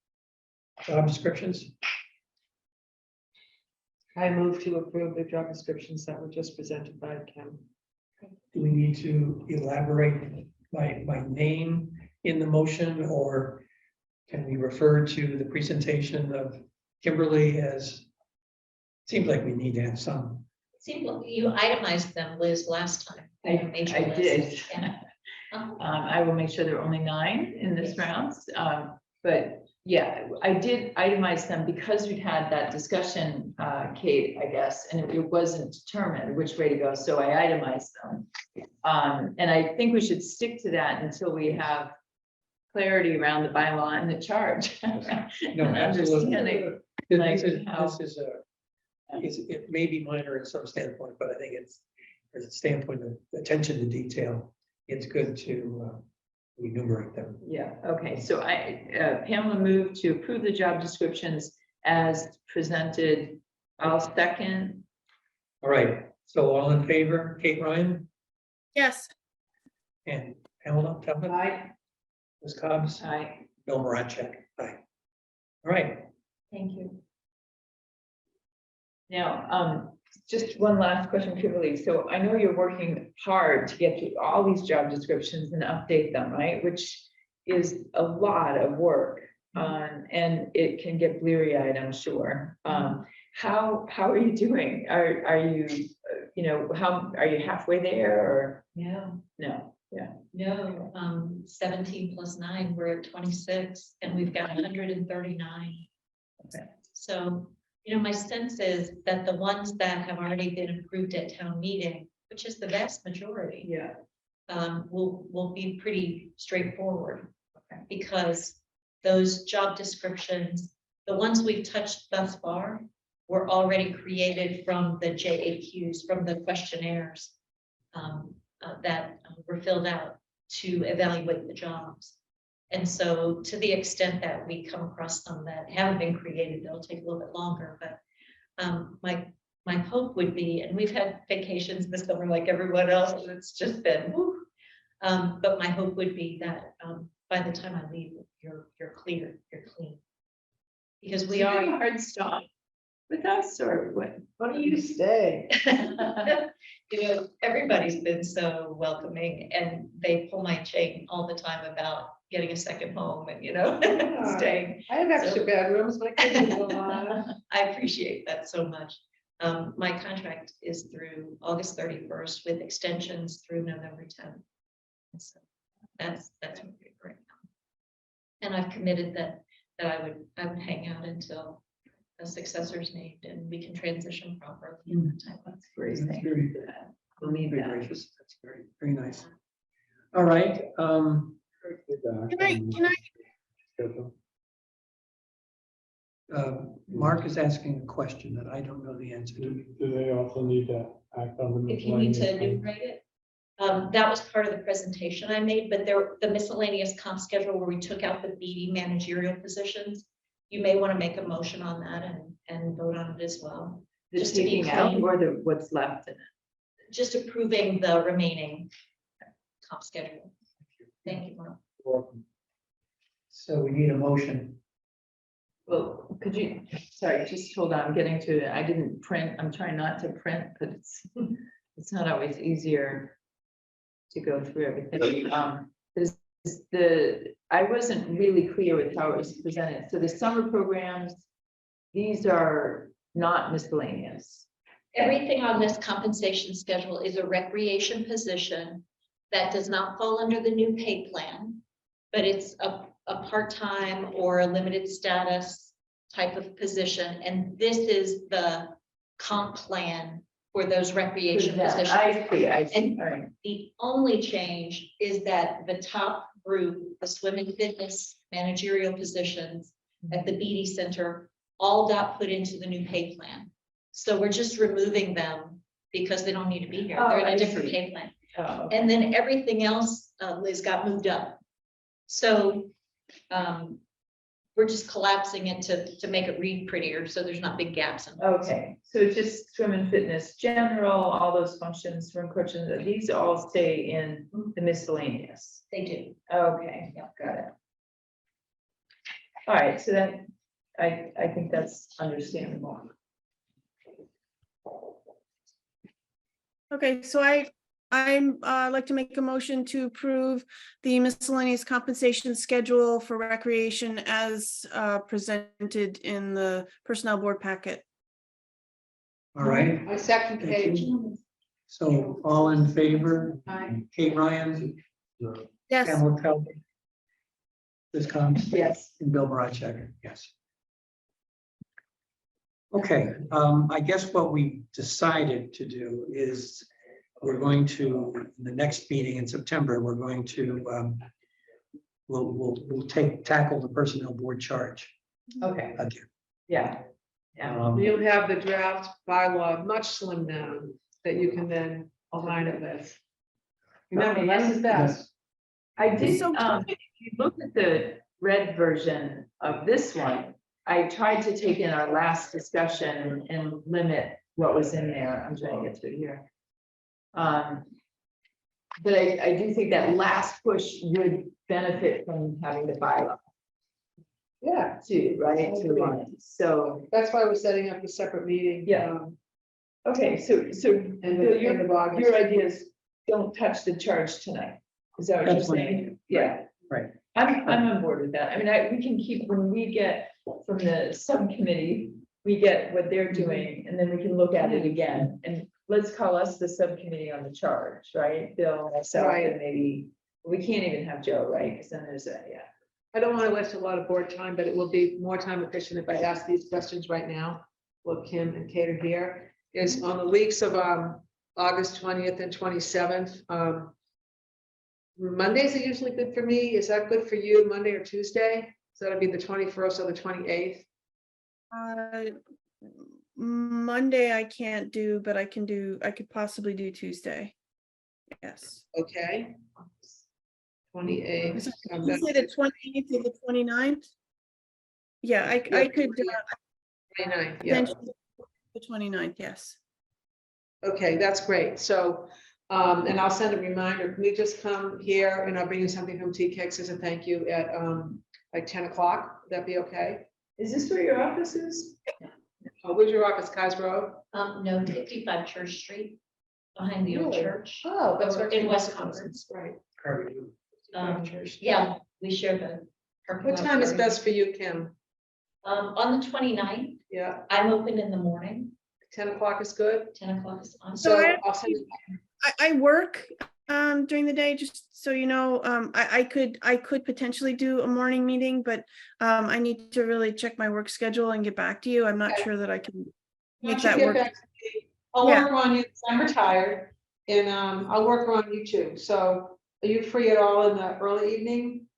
job descriptions. I move to approve the job descriptions that were just presented by Kim. Do we need to elaborate by name in the motion, or can we refer to the presentation of Kimberly as? Seems like we need to have some. Seems like you itemized them, Liz, last time. You made your I list. did. Yeah. Uh-huh. I will make sure there are only 9 in this round. But yeah, I did itemize them because we'd had that discussion, Kate, I guess, and it wasn't determined which way to go, so I itemized them. And I think we should stick to that until we have clarity around the bylaw and the charge. No, And absolutely. understanding. This Like is, how- it may be minor in some standpoint, but I think it's, as a standpoint of attention to detail, it's good to enumerate them. Yeah, okay, so Pamela moved to approve the job descriptions as presented. I'll second. All right, so all in favor, Kate Ryan Yes, and Pamela Tupman, I, Ms. Cobbs, Bill Maratchek. Aye. All right, Thank you. Now, just one last question, Kimberly. So I know you're working hard to get through all these job descriptions and update them, right? Which is a lot of work. And it can get bleary-eyed, I'm sure. How are you doing? Are you, are you halfway there or No, no? Yeah, no, 17 plus 9, we're at 26, and we've got 139. Okay. So, my sense is that the ones that have already been approved at town meeting, which is the vast majority, yeah. will be pretty straightforward. Because those job descriptions, the ones we've touched thus far, were already created from the JAQs, from the questionnaires that were filled out to evaluate the jobs. And so to the extent that we come across some that haven't been created, they'll take a little bit longer, but my hope would be, and we've had vacations this summer like everyone else, and it's just been, whew. But my hope would be that by the time I leave, you're clear, you're clean. Because we Are you are, hard stop with us or what? why don't you stay? everybody's been so welcoming, and they pull my chain all the time about getting a second home and, staying. I have extra bedrooms, my kids can go on. I appreciate that so much. My contract is through August 31st with extensions through November 10th. And so that's really great. And I've committed that I would hang out until a successor's named and we can transition properly in that time. That's great. That's Thank very- you for that. Believe very that. gracious. That's very, very nice. All right, Mark is asking a question that I don't know the answer to. Do they also need to act on the? If you need to miscellaneous? enumerate it, that was part of the presentation I made, but the miscellaneous comp schedule where we took out the BD managerial positions, you may want to make a motion on that and vote on it as well. The Just to be taking out clean. or what's left in it? Just approving the remaining comp schedule. Thank you, Mark. Welcome. So we need a motion. Well, could you, sorry, just hold on, I'm getting to it. I didn't print, I'm trying not to print, but it's not always easier to go through everything. I wasn't really clear with how it was presented. So the summer programs, these are not miscellaneous. Everything on this compensation schedule is a recreation position that does not fall under the new pay plan, but it's a part-time or a limited status type of position. And this is the comp plan for those recreation positions. I see, And- all right. The only change is that the top group, the swim and fitness managerial positions at the BD Center, all got put into the new pay plan. So we're just removing them because they don't need to be here. They're in Oh, I a different see. pay plan. Oh, okay. And then everything else, Liz, got moved up. So we're just collapsing it to make it read prettier, so there's not big gaps in it. Okay, so it's just swim and fitness, general, all those functions, swim coaching, these all stay in the miscellaneous. They do. Okay, yeah, got it. All right, so that, I think that's understandable. Okay, so I'm like to make a motion to approve the miscellaneous compensation schedule for recreation as presented in the personnel board packet. All right, My second page. so all in favor? Aye. Kate Ryan, Yes, Pamela Pelby, Liz Combs, Yes. and Bill Brodchecker, yes. Okay, I guess what we decided to do is we're going to, in the next meeting in September, we're going to, we'll tackle the personnel board charge Okay, again. yeah, yeah. You'll have the draft bylaw much slimmed down that you can then align it with. Remember, less is best. I did, So- if you look at the red version of this one, I tried to take in our last discussion and limit what was in there. I'm trying to get to it here. But I do think that last push would benefit from having the bylaw Yeah, too, right? To run it. So, that's why we're setting up a separate meeting. Yeah. okay, so And Bill, the end of August. your idea is don't touch the charge tonight. Is that what you're That's what I saying? do. Yeah. Right. I'm on board with that. I mean, we can keep, when we get from the subcommittee, we get what they're doing, and then we can look at it again. And let's call us the subcommittee on the charge, right? Bill, myself, Right. and maybe, we can't even have Joe, right? Because then there's a, yeah. I don't want to waste a lot of board time, but it will be more time efficient if I ask these questions right now. What Kim and Kate are here is on the weeks of August 20th and 27th. Mondays are usually good for me. Is that good for you, Monday or Tuesday? So that'll be the 21st or the 28th. Monday I can't do, but I could possibly do Tuesday. Yes. Okay. 28th. You say the 28th or the 29th? Yeah, I could, 29th, yeah. potentially the 29th, yes. Okay, that's great. So, and I'll send a reminder. Can we just come here and I'll bring you something from TKX as a thank you at like 10 o'clock? Would that be okay? Is this where your office is? Oh, where's your office, Kais Road? No, 55 Church Street, behind the old Really? church. Oh, that's Or right. in West Concord. Right. Yeah, we share the. parking What lot time is area. best for you, Kim? On the 29th, Yeah, I'm open in the morning, 10 o'clock is good. 10 o'clock is on. So I- I'll send it. I work during the day, just so you know. I could potentially do a morning meeting, but I need to really check my work schedule and get back to you. I'm not Okay. sure that I can Why make don't you that get work. back to me? I'll Yeah. work on you, 'cause I'm retired, and I'll work on you too. So are you free at all in the early evening?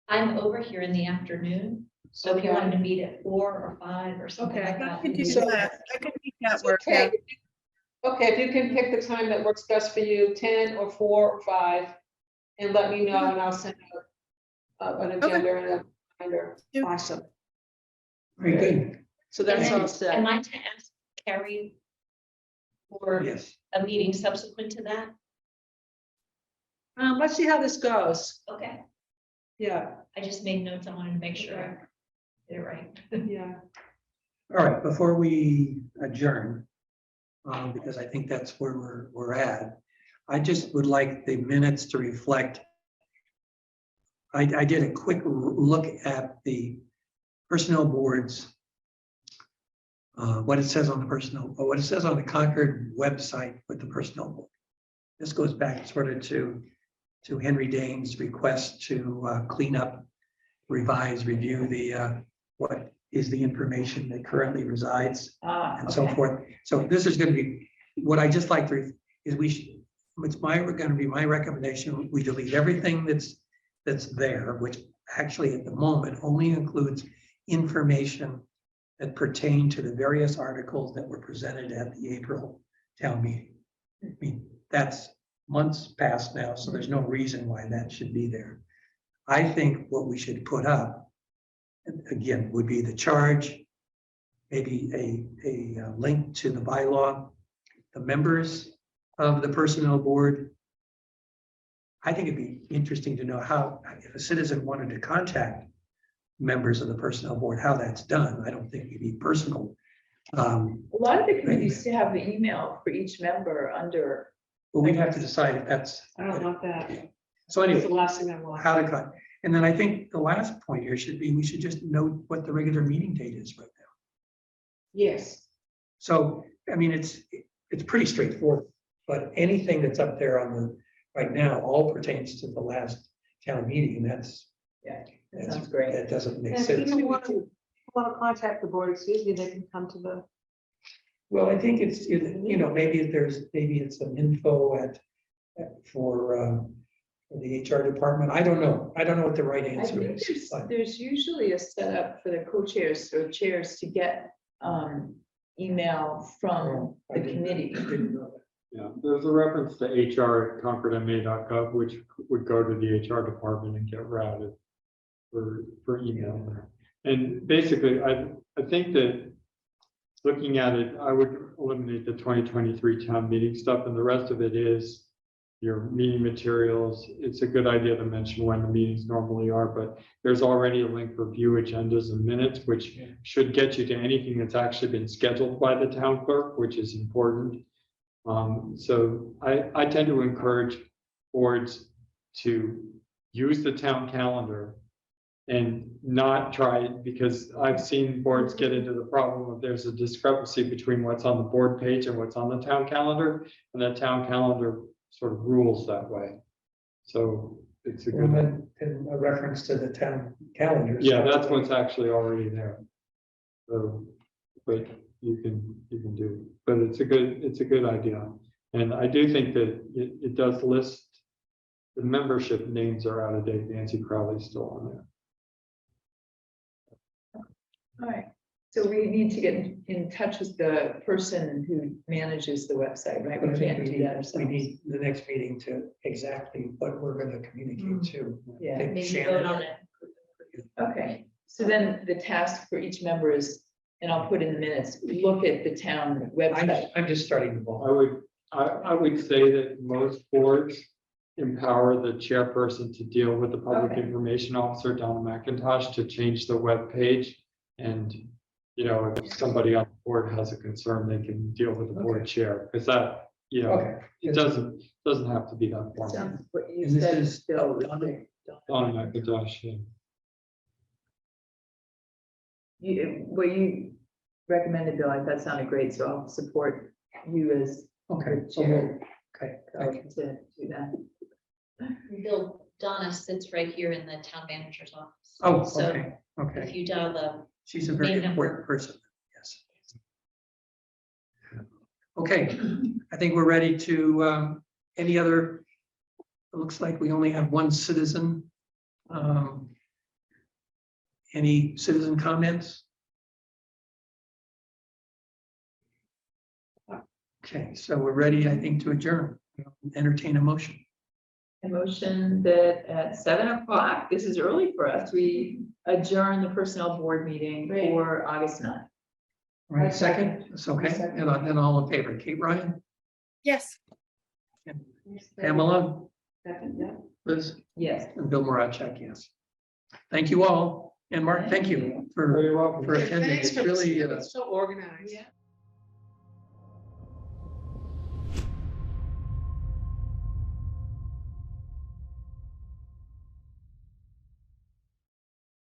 I'm over here in the afternoon, so if you Okay. wanted to meet at 4 or 5 or something Okay. like I that. could do we So- that. I could make that It's work. okay. Yeah. Okay, if you can pick the time that works best for you, 10 or 4 or 5, and let me know, and I'll send out an Okay. agenda and a reminder. Yeah. Awesome. Very good. So that's And all set. Am I to ask Carrie for Yes. a meeting subsequent to that? Let's see how this goes. Okay, Yeah, I just made notes. I wanted to make sure I did it right. yeah. All right, before we adjourn, because I think that's where we're at, I just would like the minutes to reflect. I did a quick look at the personnel boards. What it says on the what it says on the Concord website with the personnel board. This goes back sort of to Henry Dane's request to clean up, revise, review the what is the information that currently resides and so forth. So this is going to be, what I just like to, is it's going to be my recommendation, we delete everything that's there, which actually at the moment only includes information that pertain to the various articles that were presented at the April town meeting. I mean, that's months past now, so there's no reason why that should be there. I think what we should put up and again, would be the charge, maybe a link to the bylaw, the members of the personnel board. I think it'd be interesting to know how, if a citizen wanted to contact members of the personnel board, how that's done. I don't think it'd be personal. A lot of the committees to have the email for each member under. But we'd have to decide if that's. I don't want that. So That's anyway, the last thing I want. how to cut. And then I think the last point here should be, we should just note what the regular meeting date is right now. Yes, So, I mean, it's pretty straightforward, but anything that's up there on the, right now, all pertains to the last town meeting, and that's. That sounds great. That doesn't make and if sense. people want to contact the board, excuse me, they can come to the, Well, I think it's, you know, maybe it's an info for the HR department. I don't know. I don't know what the right I answer think is. but- there's usually a setup for the co-chairs or chairs to get email from I the committee. didn't know that. Yeah, there's a reference to HR@concordma.gov, which would go to the HR department and get routed for email there. And basically, I think that looking at it, I would eliminate the 2023 town meeting stuff, and the rest of it is your meeting materials. It's a good idea to mention when the meetings normally are, but there's already a link for view agendas and minutes, which should get you to anything that's actually been scheduled by the town clerk, which is important. So I tend to encourage boards to use the town calendar and not try, because I've seen boards get into the problem of there's a discrepancy between what's on the board page and what's on the town calendar, and the town calendar sort of rules that way. So it's a Well, good, then, a reference to the town calendar. yeah, that's what's actually already there. So, but you can do, but it's a good idea. And I do think that it does list the membership names are out of date. Nancy Crowley's still on there. All right, so we need to get in touch with the person who manages the website, right? But I We think can't do that ourselves. we need the next meeting to exactly what we're going to communicate to. Yeah, I think maybe Shannon- vote on it. Okay, so then the task for each member is, and I'll put in the minutes, look at the town website. I'm just starting the ball. I would say that most boards empower the chairperson to deal with the public Okay. information officer, Donna McIntosh, to change the web page. And, you know, if somebody on the board has a concern, they can deal with the board chair, because that, you know, Okay. it doesn't have to be that formal. Sounds what you And this said, is Bill. Donna McIntosh, yeah. What you recommended, Bill, I thought sounded great, so I'll support you as Okay. the chair Okay. to do that. Bill, Donna sits right here in the town manager's office. Oh, So okay. Okay. if you dial the, She's a very main number. important person. Yes. Okay, I think we're ready to, any other, it looks like we only have one citizen. Any citizen comments? Okay, so we're ready, I think, to adjourn, entertain a motion. A motion that at 7 o'clock, this is early for us, we adjourn the personnel board meeting Great. for August 9th. All right, second, it's okay, and then all in favor, Kate Ryan, Yes. Pamela, Yeah. Liz, Yes. and Bill Morachek, yes. Thank you all, and Mark, thank you for Very welcome. attending, it's really, So organized. Yeah.